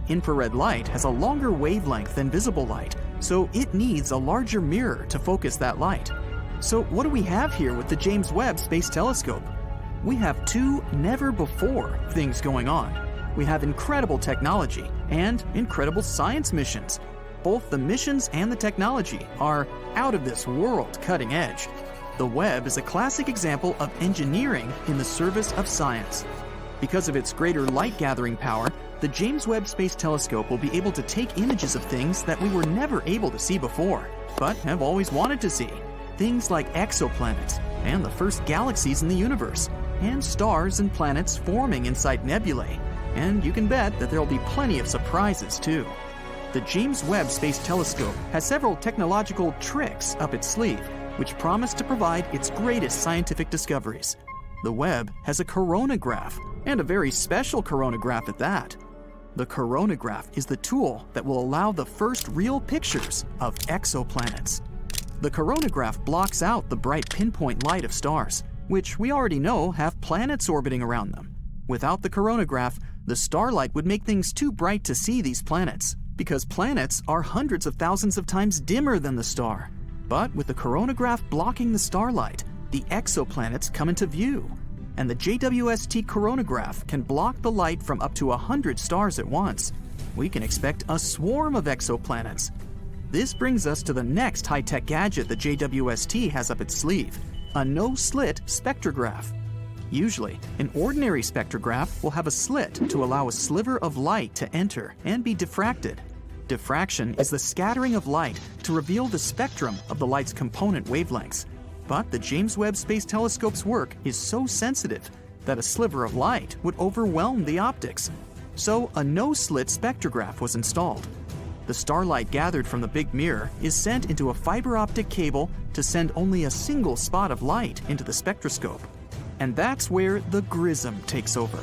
Infrared light has a longer wavelength than visible light, so it needs a larger mirror to focus that light. So what do we have here with the James Webb Space Telescope? We have two never-before things going on. We have incredible technology and incredible science missions. Both the missions and the technology are out of this world cutting edge. The Webb is a classic example of engineering in the service of science. Because of its greater light-gathering power, the James Webb Space Telescope will be able to take images of things that we were never able to see before, but have always wanted to see. Things like exoplanets, and the first galaxies in the universe, and stars and planets forming inside nebulae. And you can bet that there will be plenty of surprises too. The James Webb Space Telescope has several technological tricks up its sleeve, which promise to provide its greatest scientific discoveries. The Webb has a coronagraph, and a very special coronagraph at that. The coronagraph is the tool that will allow the first real pictures of exoplanets. The coronagraph blocks out the bright pinpoint light of stars, which we already know have planets orbiting around them. Without the coronagraph, the starlight would make things too bright to see these planets, because planets are hundreds of thousands of times dimmer than the star. But with the coronagraph blocking the starlight, the exoplanets come into view. And the JWST coronagraph can block the light from up to 100 stars at once. We can expect a swarm of exoplanets. This brings us to the next high-tech gadget the JWST has up its sleeve, a no-slit spectrograph. Usually, an ordinary spectrograph will have a slit to allow a sliver of light to enter and be diffracted. Diffraction is the scattering of light to reveal the spectrum of the light's component wavelengths. But the James Webb Space Telescope's work is so sensitive that a sliver of light would overwhelm the optics. So a no-slit spectrograph was installed. The starlight gathered from the big mirror is sent into a fiber optic cable to send only a single spot of light into the spectroscope. And that's where the grism takes over.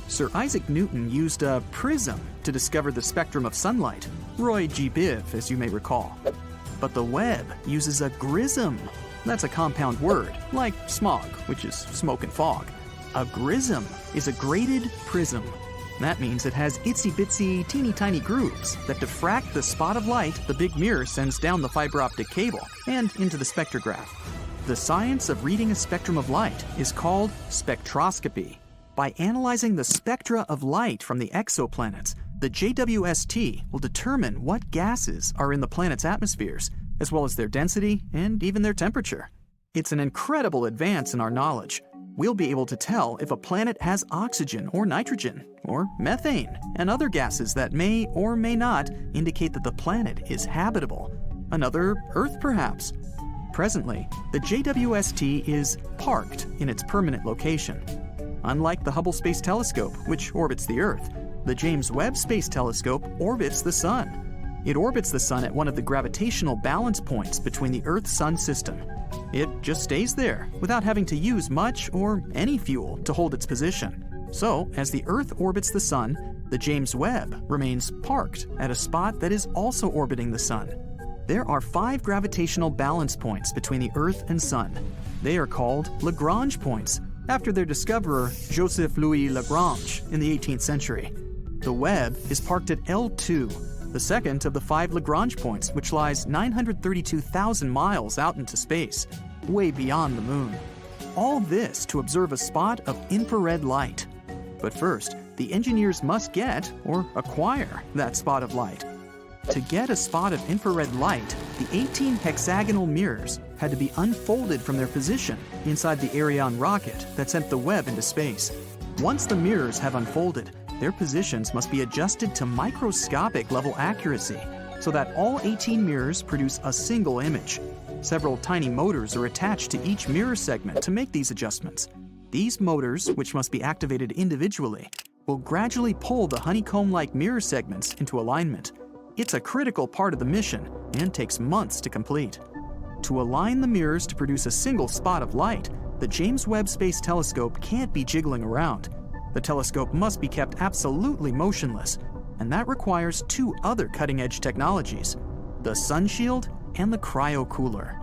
Sir Isaac Newton used a prism to discover the spectrum of sunlight, Roy G. Biv, as you may recall. But the Webb uses a grism. That's a compound word, like smog, which is smoke and fog. A grism is a graded prism. That means it has itsy-bitsy, teeny-tiny grooves that diffract the spot of light the big mirror sends down the fiber optic cable and into the spectrograph. The science of reading a spectrum of light is called spectroscopy. By analyzing the spectra of light from the exoplanets, the JWST will determine what gases are in the planet's atmospheres, as well as their density and even their temperature. It's an incredible advance in our knowledge. we'll be able to tell if a planet has oxygen or nitrogen, or methane, and other gases that may or may not indicate that the planet is habitable. Another Earth, perhaps. Presently, the JWST is parked in its permanent location. Unlike the Hubble Space Telescope, which orbits the Earth, the James Webb Space Telescope orbits the Sun. It orbits the Sun at one of the gravitational balance points between the Earth-Sun system. It just stays there without having to use much or any fuel to hold its position. So, as the Earth orbits the Sun, the James Webb remains parked at a spot that is also orbiting the Sun. There are 5 gravitational balance points between the Earth and Sun. They are called Lagrange points, after their discoverer Joseph Louis Lagrange in the 18th century. The Webb is parked at L2, the second of the 5 Lagrange points, which lies 932,000 miles out into space, way beyond the Moon. All this to observe a spot of infrared light. But first, the engineers must get, or acquire, that spot of light. To get a spot of infrared light, the 18 hexagonal mirrors had to be unfolded from their position inside the Ariane rocket that sent the Webb into space. Once the mirrors have unfolded, their positions must be adjusted to microscopic level accuracy so that all 18 mirrors produce a single image. Several tiny motors are attached to each mirror segment to make these adjustments. These motors, which must be activated individually, will gradually pull the honeycomb-like mirror segments into alignment. It's a critical part of the mission and takes months to complete. To align the mirrors to produce a single spot of light, the James Webb Space Telescope can't be jiggling around. The telescope must be kept absolutely motionless, and that requires 2 other cutting-edge technologies, the sun shield and the cryocooler.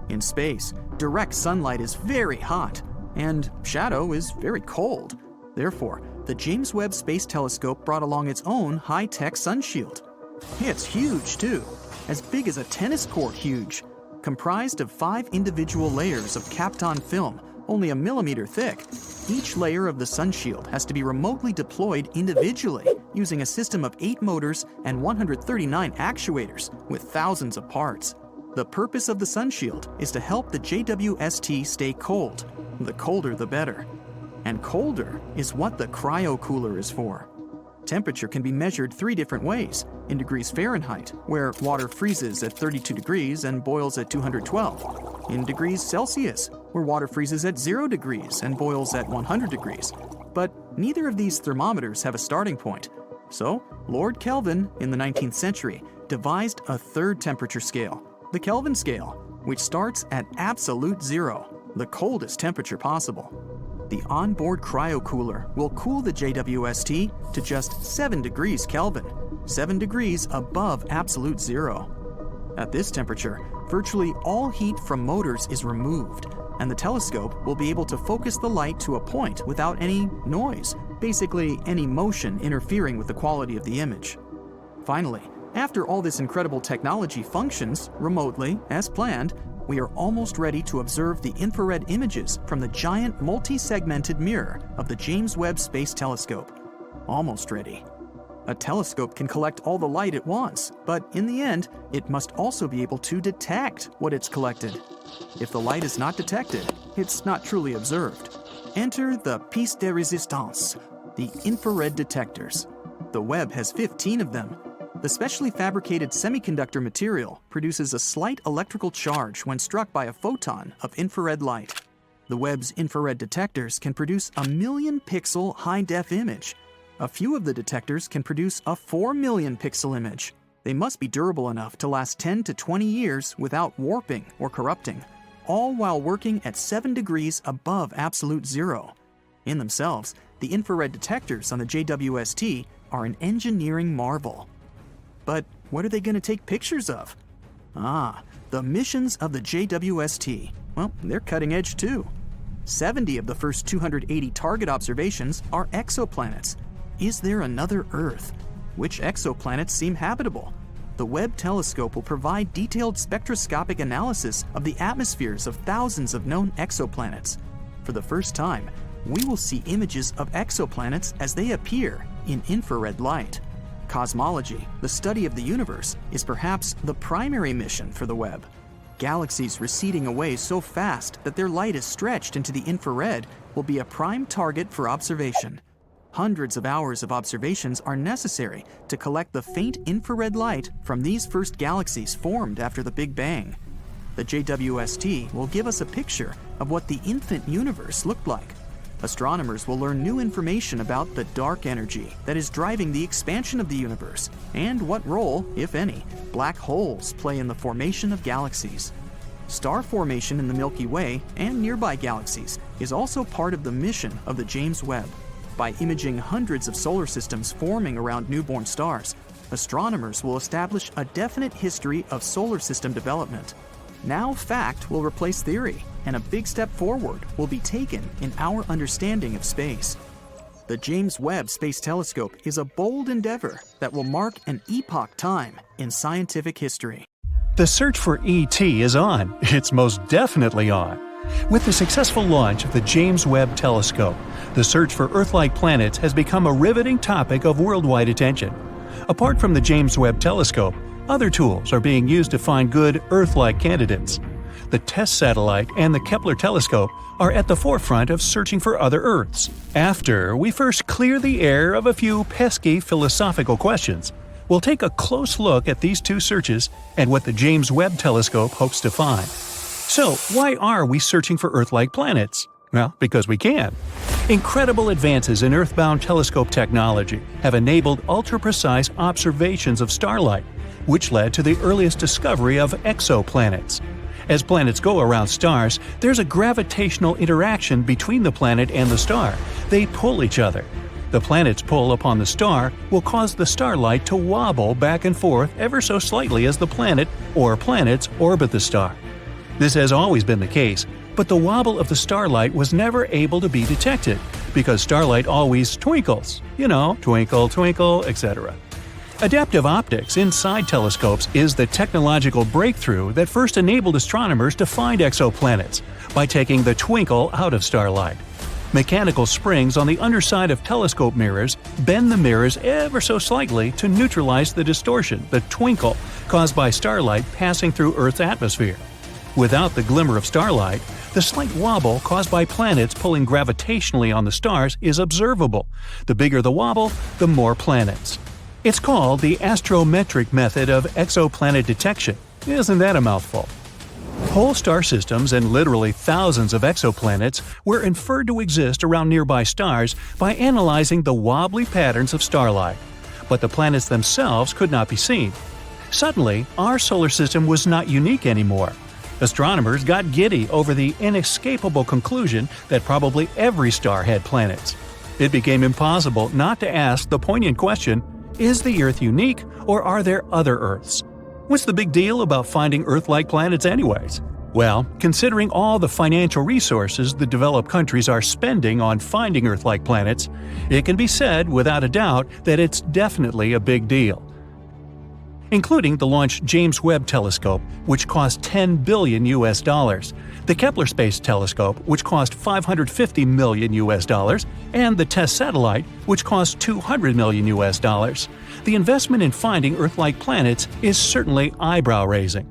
In space, direct sunlight is very hot, and shadow is very cold. Therefore, the James Webb Space Telescope brought along its own high-tech sun shield. It's huge, too, as big as a tennis court huge, comprised of 5 individual layers of Kapton film, only a millimeter thick. Each layer of the sun shield has to be remotely deployed individually using a system of 8 motors and 139 actuators with thousands of parts. The purpose of the sun shield is to help the JWST stay cold. The colder the better. And colder is what the cryocooler is for. Temperature can be measured 3 different ways: in degrees Fahrenheit, where water freezes at 32 degrees and boils at 212; in degrees Celsius, where water freezes at 0 degrees and boils at 100 degrees. But neither of these thermometers have a starting point. So, Lord Kelvin, in the 19th century, devised a 3rd temperature scale, the Kelvin scale, which starts at absolute 0, the coldest temperature possible. The onboard cryocooler will cool the JWST to just 7 degrees Kelvin, 7 degrees above absolute 0. At this temperature, virtually all heat from motors is removed, and the telescope will be able to focus the light to a point without any noise, basically any motion interfering with the quality of the image. Finally, after all this incredible technology functions remotely as planned, we are almost ready to observe the infrared images from the giant multi-segmented mirror of the James Webb Space Telescope. Almost ready. A telescope can collect all the light it wants, but in the end, it must also be able to detect what it's collected. If the light is not detected, it's not truly observed. Enter the pièce de résistance, the infrared detectors. The Webb has 15 of them. The specially fabricated semiconductor material produces a slight electrical charge when struck by a photon of infrared light. The Webb's infrared detectors can produce a 1,000,000-pixel high-def image. A few of the detectors can produce a 4,000,000-pixel image. They must be durable enough to last 10 to 20 years without warping or corrupting, all while working at 7 degrees above absolute 0. In themselves, the infrared detectors on the JWST are an engineering marvel. But what are they going to take pictures of? The missions of the JWST. Well, they're cutting edge too. 70 of the first 280 target observations are exoplanets. Is there another Earth? Which exoplanets seem habitable? The Webb telescope will provide detailed spectroscopic analysis of the atmospheres of thousands of known exoplanets. For the first time, we will see images of exoplanets as they appear in infrared light. Cosmology, the study of the universe, is perhaps the primary mission for the Webb. Galaxies receding away so fast that their light is stretched into the infrared will be a prime target for observation. Hundreds of hours of observations are necessary to collect the faint infrared light from these first galaxies formed after the Big Bang. The JWST will give us a picture of what the infant universe looked like. Astronomers will learn new information about the dark energy that is driving the expansion of the universe and what role, if any, black holes play in the formation of galaxies. Star formation in the Milky Way and nearby galaxies is also part of the mission of the James Webb. By imaging hundreds of solar systems forming around newborn stars, astronomers will establish a definite history of solar system development. Now fact will replace theory, and a big step forward will be taken in our understanding of space. The James Webb Space Telescope is a bold endeavor that will mark an epoch time in scientific history. The search for ET is on. It's most definitely on. With the successful launch of the James Webb Telescope, the search for Earth-like planets has become a riveting topic of worldwide attention. Apart from the James Webb Telescope, other tools are being used to find good Earth-like candidates. The Tess satellite and the Kepler telescope are at the forefront of searching for other Earths. After we first clear the air of a few pesky philosophical questions, we'll take a close look at these two searches and what the James Webb Telescope hopes to find. So, why are we searching for Earth-like planets? Well, because we can. Incredible advances in Earthbound telescope technology have enabled ultra-precise observations of starlight, which led to the earliest discovery of exoplanets. As planets go around stars, there's a gravitational interaction between the planet and the star. They pull each other. The planet's pull upon the star will cause the starlight to wobble back and forth ever so slightly as the planet or planets orbit the star. This has always been the case, but the wobble of the starlight was never able to be detected because starlight always twinkles. Twinkle, twinkle, etc. Adaptive optics inside telescopes is the technological breakthrough that first enabled astronomers to find exoplanets by taking the twinkle out of starlight. Mechanical springs on the underside of telescope mirrors bend the mirrors ever so slightly to neutralize the distortion, the twinkle, caused by starlight passing through Earth's atmosphere. Without the glimmer of starlight, the slight wobble caused by planets pulling gravitationally on the stars is observable. The bigger the wobble, the more planets. It's called the astrometric method of exoplanet detection. Isn't that a mouthful? Whole star systems and literally thousands of exoplanets were inferred to exist around nearby stars by analyzing the wobbly patterns of starlight. But the planets themselves could not be seen. Suddenly, our solar system was not unique anymore. Astronomers got giddy over the inescapable conclusion that probably every star had planets. It became impossible not to ask the poignant question, is the Earth unique, or are there other Earths? What's the big deal about finding Earth-like planets anyways? Well, considering all the financial resources the developed countries are spending on finding Earth-like planets, it can be said without a doubt that it's definitely a big deal. Including the launched James Webb Telescope, which cost $10 billion, the Kepler Space Telescope, which cost $550 million, and the Tess satellite, which cost $200 million. The investment in finding Earth-like planets is certainly eyebrow-raising.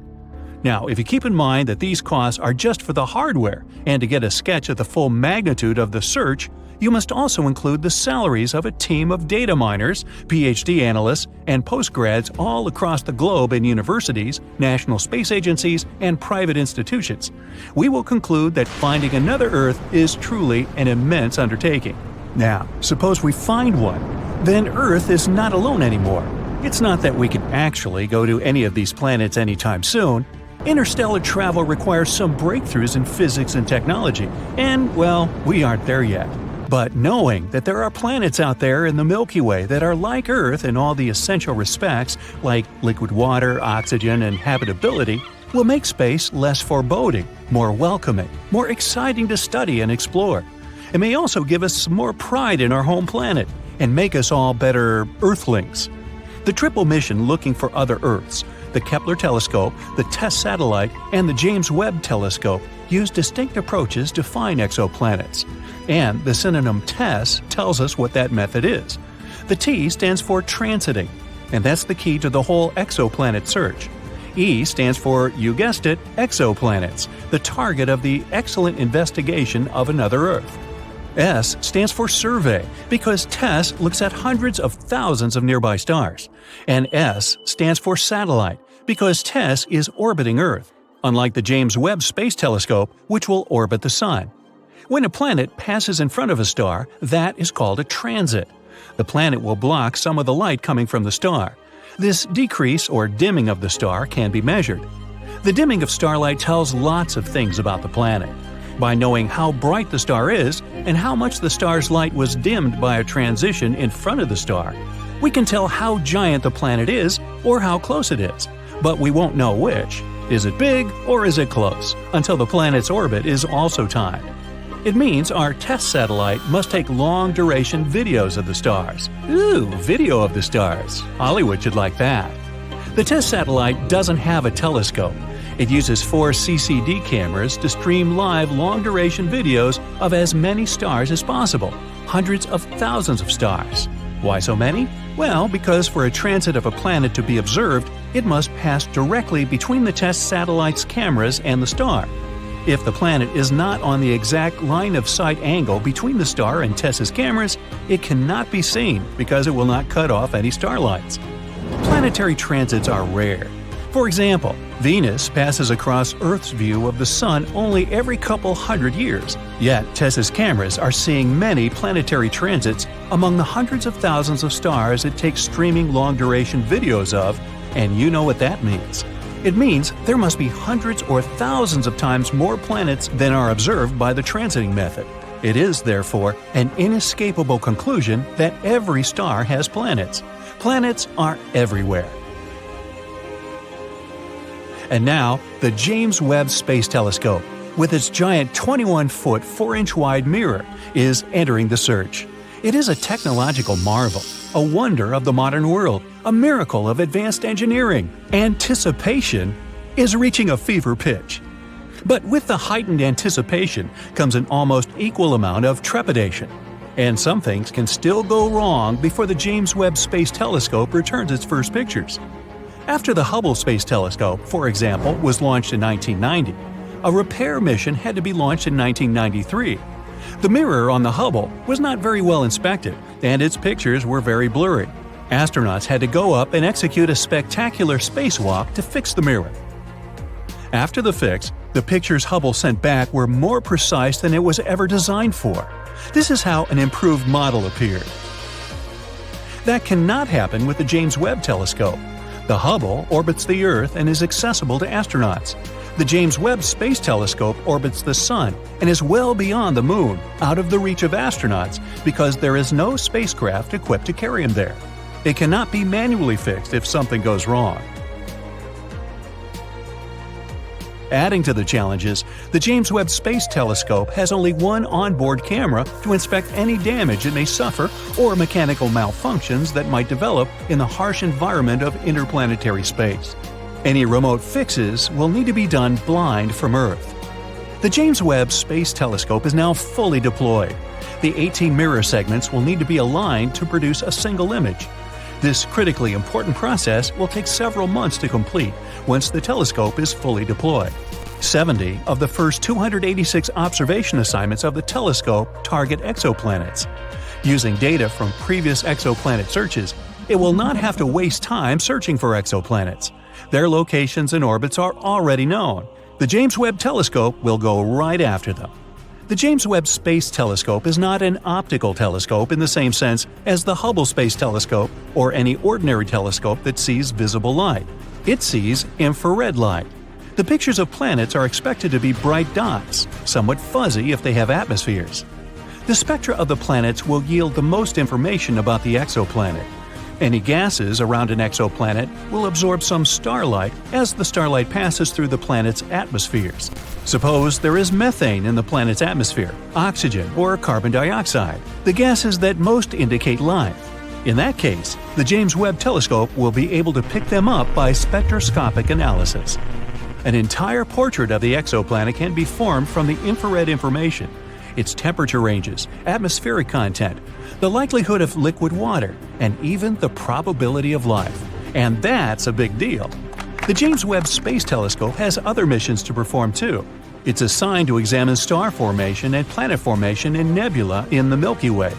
Now, if you keep in mind that these costs are just for the hardware, and to get a sketch of the full magnitude of the search, you must also include the salaries of a team of data miners, PhD analysts, and postgrads all across the globe in universities, national space agencies, and private institutions. We will conclude that finding another Earth is truly an immense undertaking. Now, suppose we find one. Then Earth is not alone anymore. It's not that we can actually go to any of these planets anytime soon. Interstellar travel requires some breakthroughs in physics and technology, and, well, we aren't there yet. But knowing that there are planets out there in the Milky Way that are like Earth in all the essential respects, like liquid water, oxygen, and habitability, will make space less foreboding, more welcoming, more exciting to study and explore. It may also give us some more pride in our home planet and make us all better Earthlings. The triple mission looking for other Earths, the Kepler telescope, the Tess satellite, and the James Webb telescope use distinct approaches to find exoplanets. And the synonym TESS tells us what that method is. The T stands for transiting, and that's the key to the whole exoplanet search. E stands for, you guessed it, exoplanets, the target of the excellent investigation of another Earth. S stands for survey, because TESS looks at hundreds of thousands of nearby stars. And S stands for satellite, because TESS is orbiting Earth, unlike the James Webb Space Telescope, which will orbit the Sun. When a planet passes in front of a star, that is called a transit. The planet will block some of the light coming from the star. This decrease or dimming of the star can be measured. The dimming of starlight tells lots of things about the planet. By knowing how bright the star is and how much the star's light was dimmed by a transition in front of the star, we can tell how giant the planet is or how close it is, but we won't know which. Is it big or is it close? Until the planet's orbit is also timed. It means our TESS satellite must take long-duration videos of the stars. Ooh, video of the stars. Hollywood should like that. The TESS satellite doesn't have a telescope. It uses 4 CCD cameras to stream live long-duration videos of as many stars as possible, hundreds of thousands of stars. Why so many? Well, because for a transit of a planet to be observed, it must pass directly between the TESS satellite's cameras and the star. If the planet is not on the exact line of sight angle between the star and TESS's cameras, it cannot be seen because it will not cut off any starlights. Planetary transits are rare. For example, Venus passes across Earth's view of the Sun only every couple hundred years, yet TESS's cameras are seeing many planetary transits among the hundreds of thousands of stars it takes streaming long-duration videos of, and you know what that means. It means there must be hundreds or thousands of times more planets than are observed by the transiting method. It is, therefore, an inescapable conclusion that every star has planets. Planets are everywhere. And now, the James Webb Space Telescope, with its giant 21-foot, 4-inch-wide mirror, is entering the search. It is a technological marvel, a wonder of the modern world, a miracle of advanced engineering. Anticipation is reaching a fever pitch. But with the heightened anticipation comes an almost equal amount of trepidation. And some things can still go wrong before the James Webb Space Telescope returns its first pictures. After the Hubble Space Telescope, for example, was launched in 1990, a repair mission had to be launched in 1993. The mirror on the Hubble was not very well inspected, and its pictures were very blurry. Astronauts had to go up and execute a spectacular spacewalk to fix the mirror. After the fix, the pictures Hubble sent back were more precise than it was ever designed for. This is how an improved model appeared. That cannot happen with the James Webb Telescope. The Hubble orbits the Earth and is accessible to astronauts. The James Webb Space Telescope orbits the Sun and is well beyond the Moon, out of the reach of astronauts, because there is no spacecraft equipped to carry them there. It cannot be manually fixed if something goes wrong. Adding to the challenges, the James Webb Space Telescope has only one onboard camera to inspect any damage it may suffer or mechanical malfunctions that might develop in the harsh environment of interplanetary space. Any remote fixes will need to be done blind from Earth. The James Webb Space Telescope is now fully deployed. The 18 mirror segments will need to be aligned to produce a single image. This critically important process will take several months to complete once the telescope is fully deployed. 70 of the first 286 observation assignments of the telescope target exoplanets. Using data from previous exoplanet searches, it will not have to waste time searching for exoplanets. Their locations and orbits are already known. The James Webb Telescope will go right after them. The James Webb Space Telescope is not an optical telescope in the same sense as the Hubble Space Telescope or any ordinary telescope that sees visible light. It sees infrared light. The pictures of planets are expected to be bright dots, somewhat fuzzy if they have atmospheres. The spectra of the planets will yield the most information about the exoplanet. Any gases around an exoplanet will absorb some starlight as the starlight passes through the planet's atmospheres. Suppose there is methane in the planet's atmosphere, oxygen, or carbon dioxide, the gases that most indicate life. In that case, the James Webb Telescope will be able to pick them up by spectroscopic analysis. An entire portrait of the exoplanet can be formed from the infrared information, its temperature ranges, atmospheric content, the likelihood of liquid water, and even the probability of life. And that's a big deal. The James Webb Space Telescope has other missions to perform too. It's assigned to examine star formation and planet formation in nebula in the Milky Way.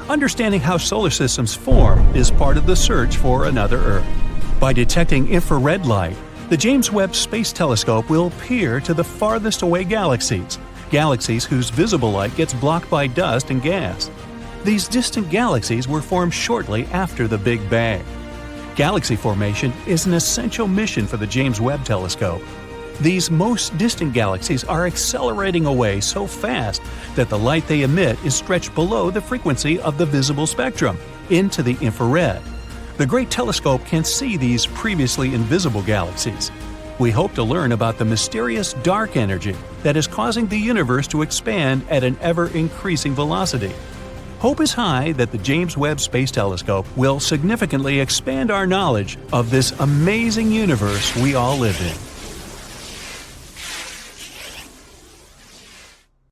Understanding how solar systems form is part of the search for another Earth. By detecting infrared light, the James Webb Space Telescope will peer to the farthest away galaxies whose visible light gets blocked by dust and gas. These distant galaxies were formed shortly after the Big Bang. Galaxy formation is an essential mission for the James Webb Telescope. These most distant galaxies are accelerating away so fast that the light they emit is stretched below the frequency of the visible spectrum, into the infrared. The Great Telescope can see these previously invisible galaxies. We hope to learn about the mysterious dark energy that is causing the universe to expand at an ever-increasing velocity. Hope is high that the James Webb Space Telescope will significantly expand our knowledge of this amazing universe we all live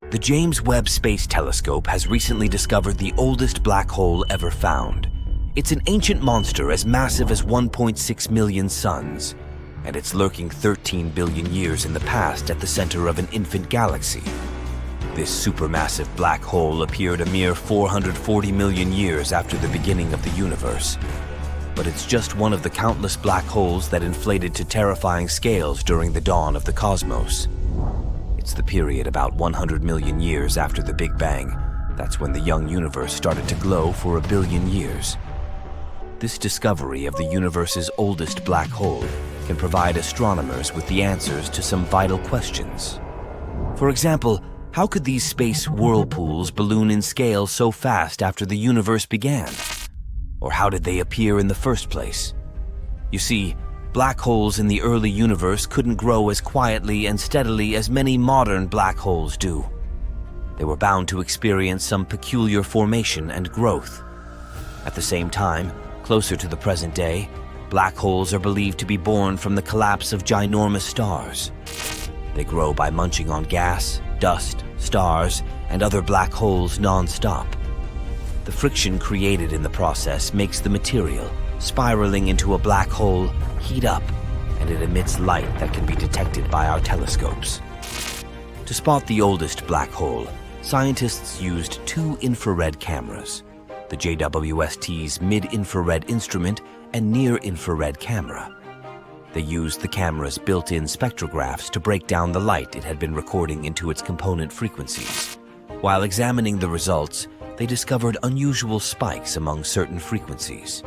in. The James Webb Space Telescope has recently discovered the oldest black hole ever found. It's an ancient monster as massive as 1.6 million suns, and it's lurking 13 billion years in the past at the center of an infant galaxy. This supermassive black hole appeared a mere 440 million years after the beginning of the universe. But it's just one of the countless black holes that inflated to terrifying scales during the dawn of the cosmos. It's the period about 100 million years after the Big Bang. That's when the young universe started to glow for a billion years. This discovery of the universe's oldest black hole can provide astronomers with the answers to some vital questions. For example, how could these space whirlpools balloon in scale so fast after the universe began? Or how did they appear in the first place? You see, black holes in the early universe couldn't grow as quietly and steadily as many modern black holes do. They were bound to experience some peculiar formation and growth. At the same time, closer to the present day, black holes are believed to be born from the collapse of ginormous stars. They grow by munching on gas, dust, stars, and other black holes non-stop. The friction created in the process makes the material, spiraling into a black hole, heat up, and it emits light that can be detected by our telescopes. To spot the oldest black hole, scientists used two infrared cameras, the JWST's mid-infrared instrument and near-infrared camera. They used the camera's built-in spectrographs to break down the light it had been recording into its component frequencies. While examining the results, they discovered unusual spikes among certain frequencies.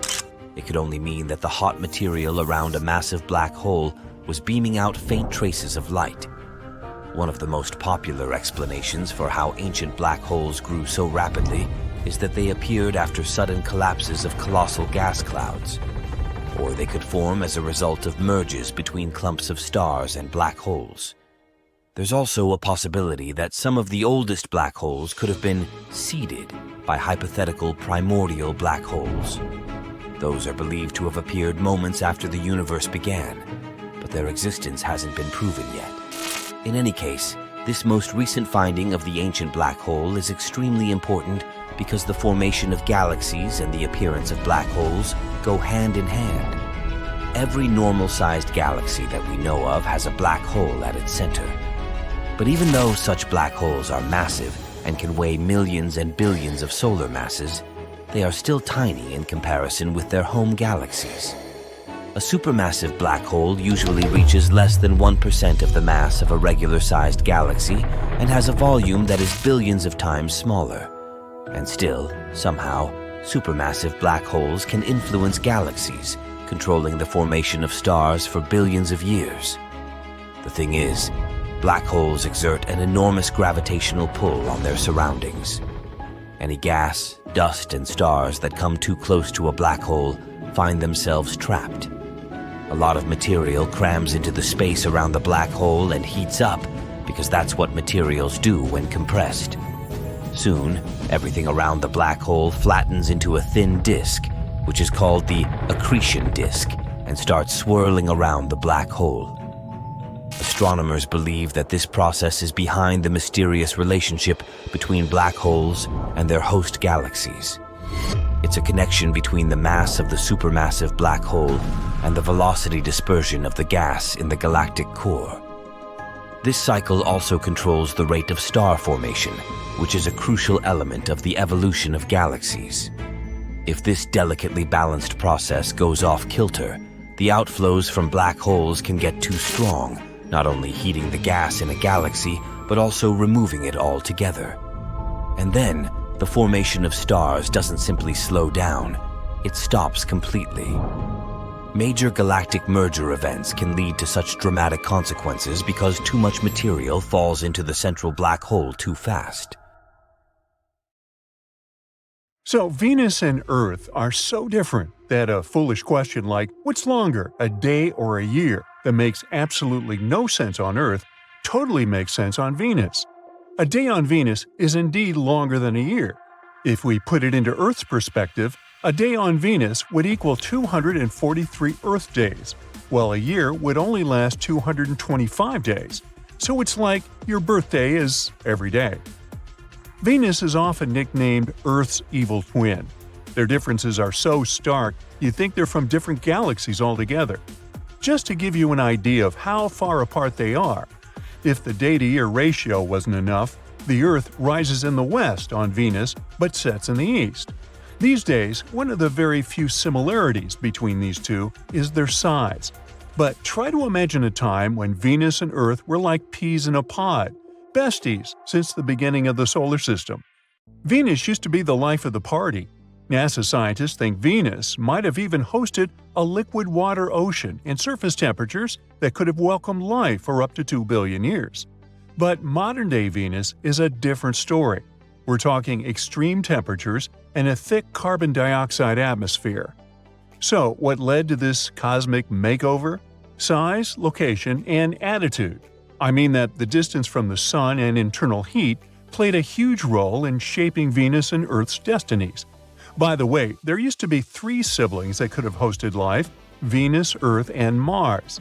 It could only mean that the hot material around a massive black hole was beaming out faint traces of light. One of the most popular explanations for how ancient black holes grew so rapidly is that they appeared after sudden collapses of colossal gas clouds. Or they could form as a result of merges between clumps of stars and black holes. There's also a possibility that some of the oldest black holes could have been seeded by hypothetical primordial black holes. Those are believed to have appeared moments after the universe began, but their existence hasn't been proven yet. In any case, this most recent finding of the ancient black hole is extremely important because the formation of galaxies and the appearance of black holes go hand in hand. Every normal-sized galaxy that we know of has a black hole at its center. But even though such black holes are massive and can weigh millions and billions of solar masses, they are still tiny in comparison with their home galaxies. A supermassive black hole usually reaches less than 1% of the mass of a regular-sized galaxy and has a volume that is billions of times smaller. And still, somehow, supermassive black holes can influence galaxies, controlling the formation of stars for billions of years. The thing is, black holes exert an enormous gravitational pull on their surroundings. Any gas, dust, and stars that come too close to a black hole find themselves trapped. A lot of material crams into the space around the black hole and heats up, because that's what materials do when compressed. Soon, everything around the black hole flattens into a thin disk, which is called the accretion disk, and starts swirling around the black hole. Astronomers believe that this process is behind the mysterious relationship between black holes and their host galaxies. It's a connection between the mass of the supermassive black hole and the velocity dispersion of the gas in the galactic core. This cycle also controls the rate of star formation, which is a crucial element of the evolution of galaxies. If this delicately balanced process goes off kilter, the outflows from black holes can get too strong, not only heating the gas in a galaxy, but also removing it altogether. And then, the formation of stars doesn't simply slow down, it stops completely. Major galactic merger events can lead to such dramatic consequences because too much material falls into the central black hole too fast. So Venus and Earth are so different that a foolish question like, what's longer, a day or a year, that makes absolutely no sense on Earth, totally makes sense on Venus. A day on Venus is indeed longer than a year. If we put it into Earth's perspective, a day on Venus would equal 243 Earth days, while a year would only last 225 days. So it's like your birthday is every day. Venus is often nicknamed Earth's evil twin. Their differences are so stark, you'd think they're from different galaxies altogether. Just to give you an idea of how far apart they are, if the day-to-year ratio wasn't enough, the Earth rises in the west on Venus but sets in the east. These days, one of the very few similarities between these two is their size. But try to imagine a time when Venus and Earth were like peas in a pod, besties since the beginning of the solar system. Venus used to be the life of the party. NASA scientists think Venus might have even hosted a liquid water ocean and surface temperatures that could have welcomed life for up to 2 billion years. But modern-day Venus is a different story. We're talking extreme temperatures and a thick carbon dioxide atmosphere. So, what led to this cosmic makeover? Size, location, and attitude. I mean that the distance from the Sun and internal heat played a huge role in shaping Venus and Earth's destinies. By the way, there used to be 3 siblings that could have hosted life: Venus, Earth, and Mars.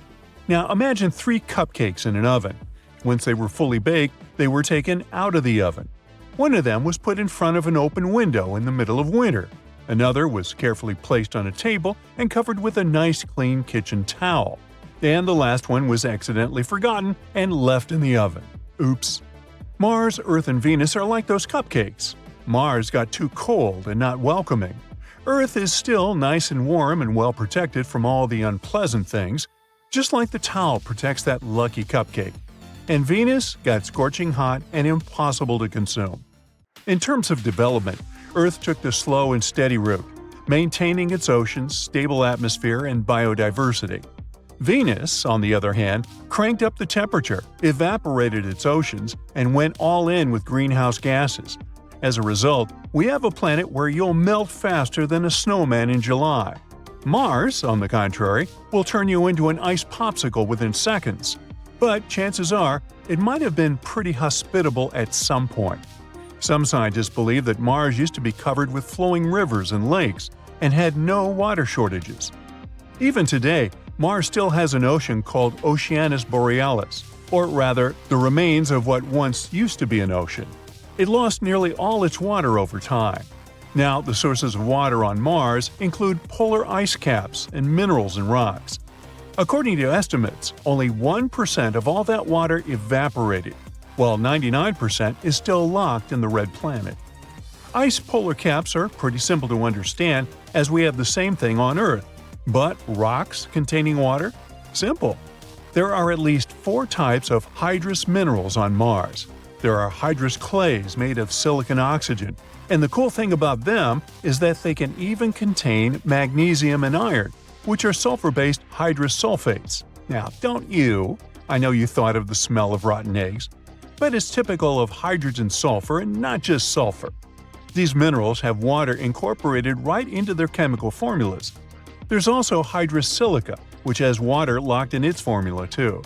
Now imagine 3 cupcakes in an oven. Once they were fully baked, they were taken out of the oven. One of them was put in front of an open window in the middle of winter. Another was carefully placed on a table and covered with a nice clean kitchen towel. And the last one was accidentally forgotten and left in the oven. Oops. Mars, Earth, and Venus are like those cupcakes. Mars got too cold and not welcoming. Earth is still nice and warm and well protected from all the unpleasant things, just like the towel protects that lucky cupcake. And Venus got scorching hot and impossible to consume. In terms of development, Earth took the slow and steady route, maintaining its oceans, stable atmosphere, and biodiversity. Venus, on the other hand, cranked up the temperature, evaporated its oceans, and went all in with greenhouse gases. As a result, we have a planet where you'll melt faster than a snowman in July. Mars, on the contrary, will turn you into an ice popsicle within seconds. But chances are, it might have been pretty hospitable at some point. Some scientists believe that Mars used to be covered with flowing rivers and lakes and had no water shortages. Even today, Mars still has an ocean called Oceanus Borealis, or rather, the remains of what once used to be an ocean. It lost nearly all its water over time. Now, the sources of water on Mars include polar ice caps and minerals and rocks. According to estimates, only 1% of all that water evaporated, while 99% is still locked in the red planet. Ice polar caps are pretty simple to understand, as we have the same thing on Earth. But rocks containing water? Simple. There are at least 4 types of hydrous minerals on Mars. There are hydrous clays made of silicon oxygen, and the cool thing about them is that they can even contain magnesium and iron, which are sulfur-based hydrous sulfates. Now, don't you? I know you thought of the smell of rotten eggs. But it's typical of hydrogen sulfur and not just sulfur. These minerals have water incorporated right into their chemical formulas. There's also hydrous silica, which has water locked in its formula too.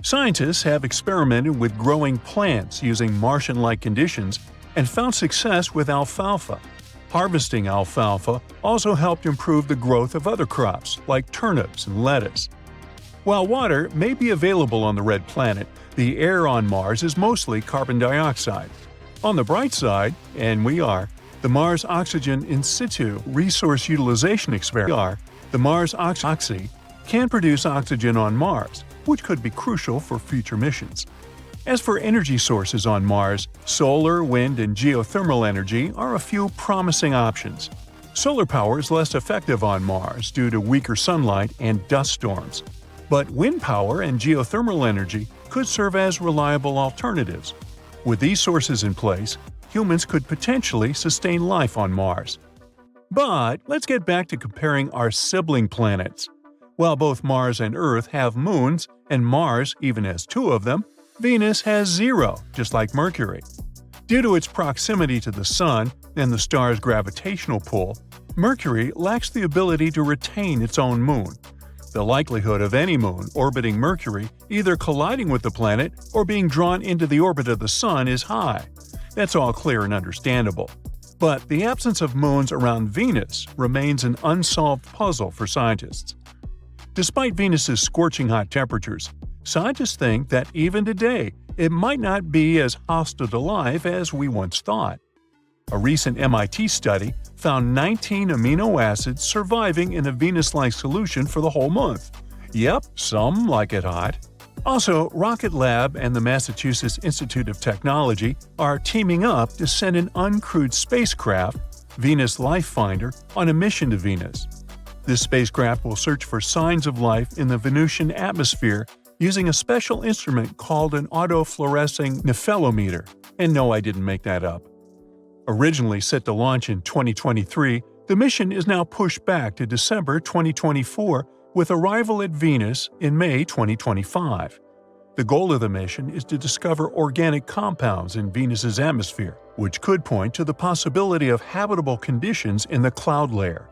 Scientists have experimented with growing plants using Martian-like conditions and found success with alfalfa. Harvesting alfalfa also helped improve the growth of other crops like turnips and lettuce. While water may be available on the red planet, the air on Mars is mostly carbon dioxide. On the bright side, and we are, The Mars Oxygen In Situ Resource Utilization Experiment, the Mars Oxy, can produce oxygen on Mars, which could be crucial for future missions. As for energy sources on Mars, solar, wind, and geothermal energy are a few promising options. Solar power is less effective on Mars due to weaker sunlight and dust storms. But wind power and geothermal energy could serve as reliable alternatives. With these sources in place, humans could potentially sustain life on Mars. But let's get back to comparing our sibling planets. While both Mars and Earth have moons, and Mars even has 2 of them, Venus has 0, just like Mercury. Due to its proximity to the Sun and the star's gravitational pull, Mercury lacks the ability to retain its own moon. The likelihood of any moon orbiting Mercury either colliding with the planet or being drawn into the orbit of the Sun is high. That's all clear and understandable. But the absence of moons around Venus remains an unsolved puzzle for scientists. Despite Venus's scorching hot temperatures, scientists think that even today it might not be as hostile to life as we once thought. A recent MIT study found 19 amino acids surviving in a Venus-like solution for the whole month. Yep, some like it hot. Also, Rocket Lab and the Massachusetts Institute of Technology are teaming up to send an uncrewed spacecraft, Venus Life Finder, on a mission to Venus. This spacecraft will search for signs of life in the Venusian atmosphere using a special instrument called an autofluorescing nephelometer. And no, I didn't make that up. Originally set to launch in 2023, the mission is now pushed back to December 2024 with arrival at Venus in May 2025. The goal of the mission is to discover organic compounds in Venus's atmosphere, which could point to the possibility of habitable conditions in the cloud layer.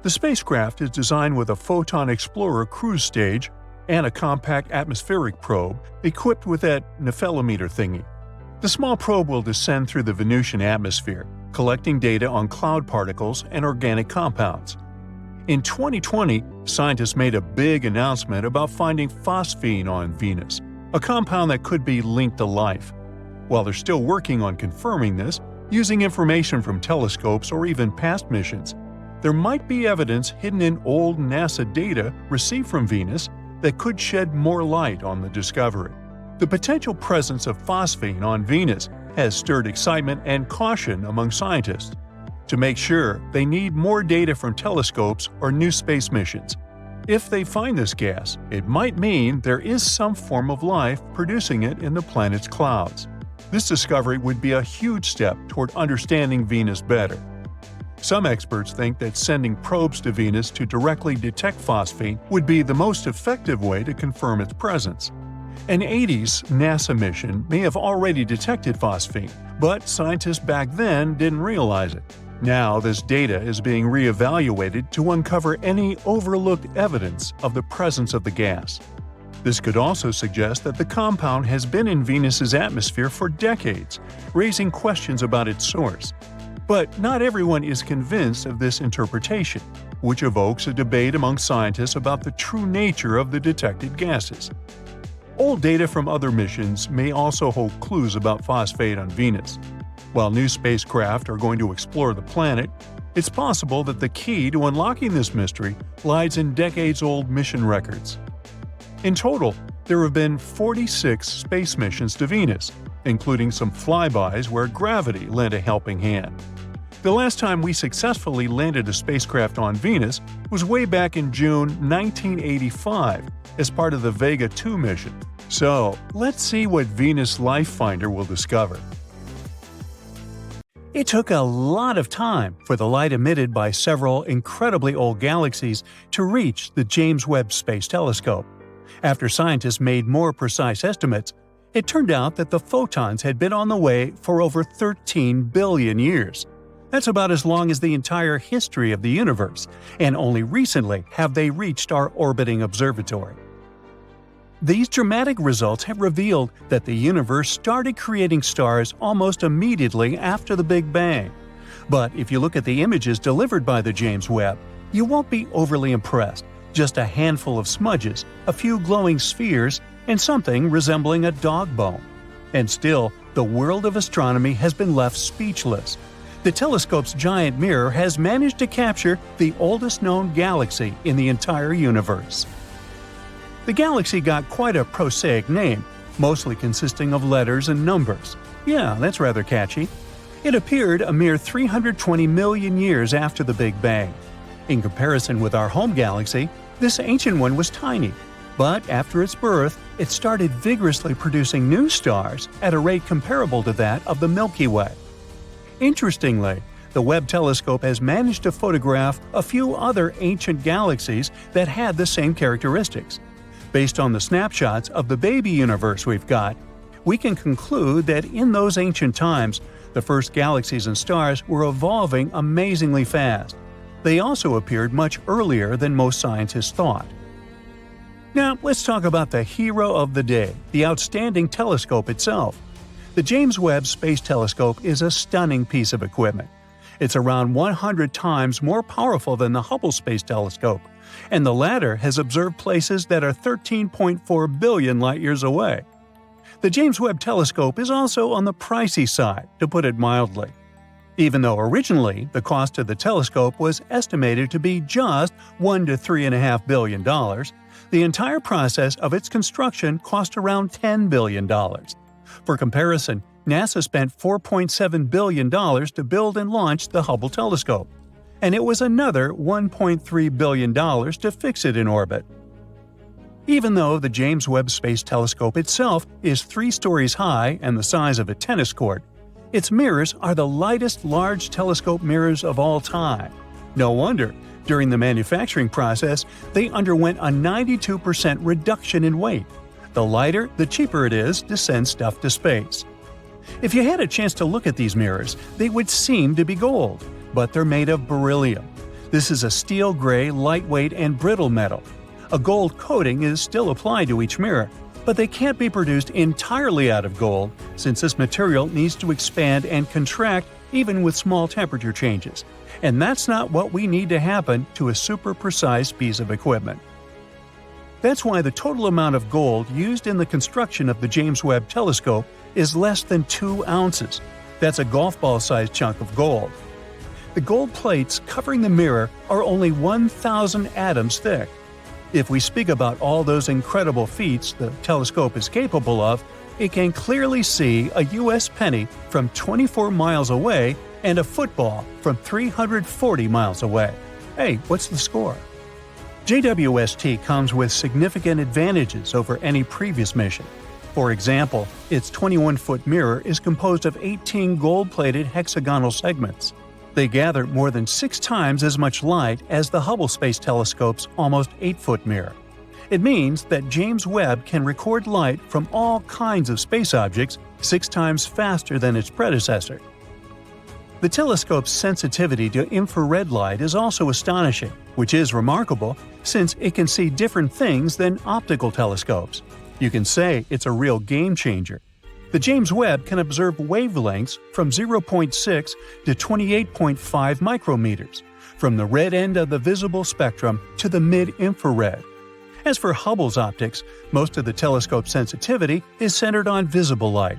The spacecraft is designed with a Photon Explorer cruise stage and a compact atmospheric probe equipped with that nephelometer thingy. The small probe will descend through the Venusian atmosphere, collecting data on cloud particles and organic compounds. In 2020, scientists made a big announcement about finding phosphine on Venus, a compound that could be linked to life. While they're still working on confirming this, using information from telescopes or even past missions, there might be evidence hidden in old NASA data received from Venus that could shed more light on the discovery. The potential presence of phosphine on Venus has stirred excitement and caution among scientists. To make sure, they need more data from telescopes or new space missions. If they find this gas, it might mean there is some form of life producing it in the planet's clouds. This discovery would be a huge step toward understanding Venus better. Some experts think that sending probes to Venus to directly detect phosphine would be the most effective way to confirm its presence. An 80s NASA mission may have already detected phosphine, but scientists back then didn't realize it. Now, this data is being re-evaluated to uncover any overlooked evidence of the presence of the gas. This could also suggest that the compound has been in Venus's atmosphere for decades, raising questions about its source. But not everyone is convinced of this interpretation, which evokes a debate among scientists about the true nature of the detected gases. Old data from other missions may also hold clues about phosphate on Venus. While new spacecraft are going to explore the planet, it's possible that the key to unlocking this mystery lies in decades-old mission records. In total, there have been 46 space missions to Venus, including some flybys where gravity lent a helping hand. The last time we successfully landed a spacecraft on Venus was way back in June 1985 as part of the Vega 2 mission. So, let's see what Venus Life Finder will discover. It took a lot of time for the light emitted by several incredibly old galaxies to reach the James Webb Space Telescope. After scientists made more precise estimates, it turned out that the photons had been on the way for over 13 billion years. That's about as long as the entire history of the universe, and only recently have they reached our orbiting observatory. These dramatic results have revealed that the universe started creating stars almost immediately after the Big Bang. But if you look at the images delivered by the James Webb, you won't be overly impressed. Just a handful of smudges, a few glowing spheres, and something resembling a dog bone. And still, the world of astronomy has been left speechless. The telescope's giant mirror has managed to capture the oldest known galaxy in the entire universe. The galaxy got quite a prosaic name, mostly consisting of letters and numbers. Yeah, that's rather catchy. It appeared a mere 320 million years after the Big Bang. In comparison with our home galaxy, this ancient one was tiny, but after its birth, it started vigorously producing new stars at a rate comparable to that of the Milky Way. Interestingly, the Webb telescope has managed to photograph a few other ancient galaxies that had the same characteristics. Based on the snapshots of the baby universe we've got, we can conclude that in those ancient times, the first galaxies and stars were evolving amazingly fast. They also appeared much earlier than most scientists thought. Now, let's talk about the hero of the day, the outstanding telescope itself. The James Webb Space Telescope is a stunning piece of equipment. It's around 100 times more powerful than the Hubble Space Telescope, and the latter has observed places that are 13.4 billion light-years away. The James Webb Telescope is also on the pricey side, to put it mildly. Even though originally the cost of the telescope was estimated to be just $1 to $3.5 billion, the entire process of its construction cost around $10 billion. For comparison, NASA spent $4.7 billion to build and launch the Hubble telescope, and it was another $1.3 billion to fix it in orbit. Even though the James Webb Space Telescope itself is 3 stories high and the size of a tennis court, its mirrors are the lightest large telescope mirrors of all time. No wonder, during the manufacturing process, they underwent a 92% reduction in weight. The lighter, the cheaper it is to send stuff to space. If you had a chance to look at these mirrors, they would seem to be gold, but they're made of beryllium. This is a steel gray, lightweight, and brittle metal. A gold coating is still applied to each mirror, but they can't be produced entirely out of gold since this material needs to expand and contract even with small temperature changes. And that's not what we need to happen to a super precise piece of equipment. That's why the total amount of gold used in the construction of the James Webb Telescope is less than 2 ounces. That's a golf ball-sized chunk of gold. The gold plates covering the mirror are only 1,000 atoms thick. If we speak about all those incredible feats the telescope is capable of, it can clearly see a U.S. penny from 24 miles away and a football from 340 miles away. Hey, what's the score? JWST comes with significant advantages over any previous mission. For example, its 21-foot mirror is composed of 18 gold-plated hexagonal segments. They gather more than 6 times as much light as the Hubble Space Telescope's almost 8-foot mirror. It means that James Webb can record light from all kinds of space objects 6 times faster than its predecessor. The telescope's sensitivity to infrared light is also astonishing, which is remarkable since it can see different things than optical telescopes. You can say it's a real game changer. The James Webb can observe wavelengths from 0.6 to 28.5 micrometers, from the red end of the visible spectrum to the mid-infrared. As for Hubble's optics, most of the telescope's sensitivity is centered on visible light.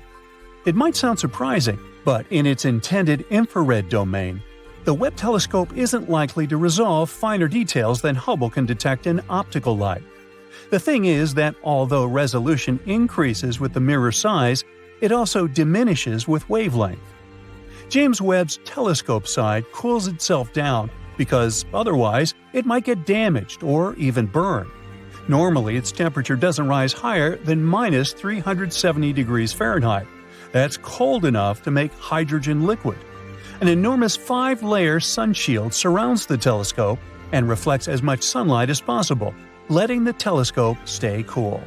It might sound surprising, but in its intended infrared domain, the Webb telescope isn't likely to resolve finer details than Hubble can detect in optical light. The thing is that although resolution increases with the mirror size, it also diminishes with wavelength. James Webb's telescope side cools itself down because otherwise it might get damaged or even burned. Normally, its temperature doesn't rise higher than minus 370 degrees Fahrenheit. That's cold enough to make hydrogen liquid. An enormous 5-layer sun shield surrounds the telescope and reflects as much sunlight as possible, letting the telescope stay cool.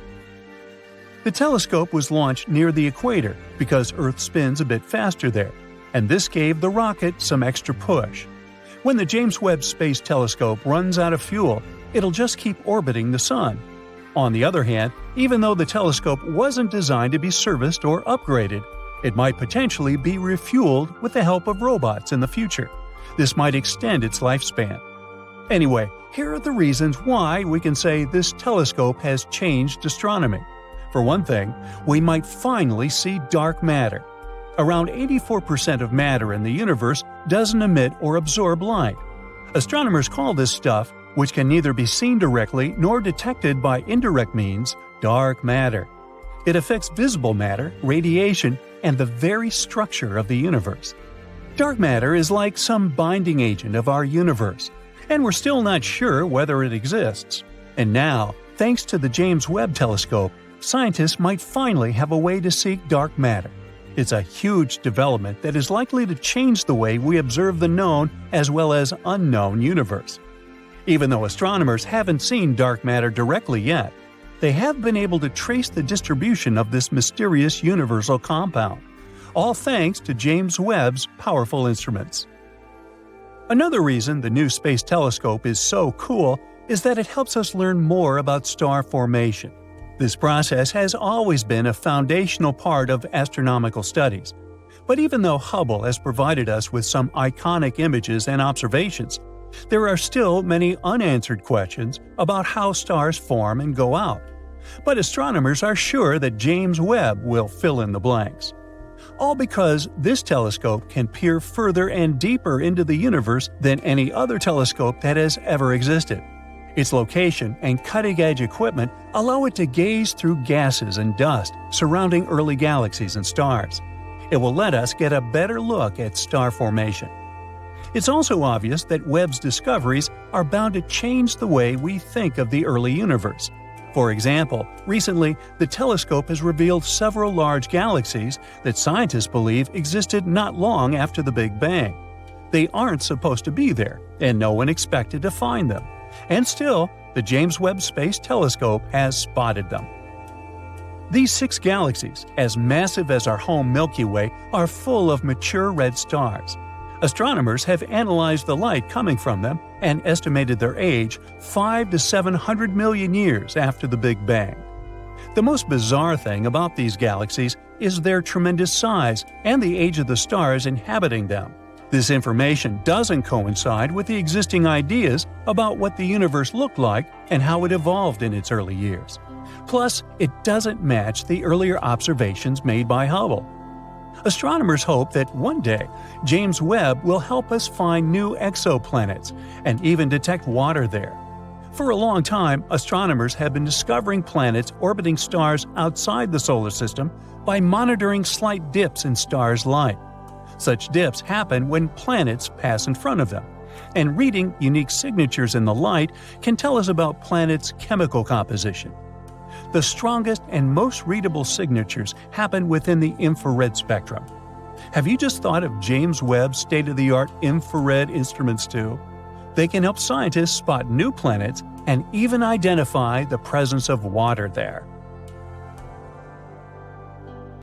The telescope was launched near the equator because Earth spins a bit faster there, and this gave the rocket some extra push. When the James Webb Space Telescope runs out of fuel, it'll just keep orbiting the Sun. On the other hand, even though the telescope wasn't designed to be serviced or upgraded, it might potentially be refueled with the help of robots in the future. This might extend its lifespan. Anyway, here are the reasons why we can say this telescope has changed astronomy. For one thing, we might finally see dark matter. Around 84% of matter in the universe doesn't emit or absorb light. Astronomers call this stuff, which can neither be seen directly nor detected by indirect means, dark matter. It affects visible matter, radiation, and the very structure of the universe. Dark matter is like some binding agent of our universe, and we're still not sure whether it exists. And now, thanks to the James Webb Telescope, scientists might finally have a way to seek dark matter. It's a huge development that is likely to change the way we observe the known as well as unknown universe. Even though astronomers haven't seen dark matter directly yet, they have been able to trace the distribution of this mysterious universal compound, all thanks to James Webb's powerful instruments. Another reason the new space telescope is so cool is that it helps us learn more about star formation. This process has always been a foundational part of astronomical studies. But even though Hubble has provided us with some iconic images and observations, there are still many unanswered questions about how stars form and go out. But astronomers are sure that James Webb will fill in the blanks. All because this telescope can peer further and deeper into the universe than any other telescope that has ever existed. Its location and cutting-edge equipment allow it to gaze through gases and dust surrounding early galaxies and stars. It will let us get a better look at star formation. It's also obvious that Webb's discoveries are bound to change the way we think of the early universe. For example, recently, the telescope has revealed several large galaxies that scientists believe existed not long after the Big Bang. They aren't supposed to be there, and no one expected to find them. And still, the James Webb Space Telescope has spotted them. These 6 galaxies, as massive as our home Milky Way, are full of mature red stars. Astronomers have analyzed the light coming from them and estimated their age 5 to 700 million years after the Big Bang. The most bizarre thing about these galaxies is their tremendous size and the age of the stars inhabiting them. This information doesn't coincide with the existing ideas about what the universe looked like and how it evolved in its early years. Plus, it doesn't match the earlier observations made by Hubble. Astronomers hope that one day, James Webb will help us find new exoplanets and even detect water there. For a long time, astronomers have been discovering planets orbiting stars outside the solar system by monitoring slight dips in stars' light. Such dips happen when planets pass in front of them, and reading unique signatures in the light can tell us about planets' chemical composition. The strongest and most readable signatures happen within the infrared spectrum. Have you just thought of James Webb's state-of-the-art infrared instruments too? They can help scientists spot new planets and even identify the presence of water there.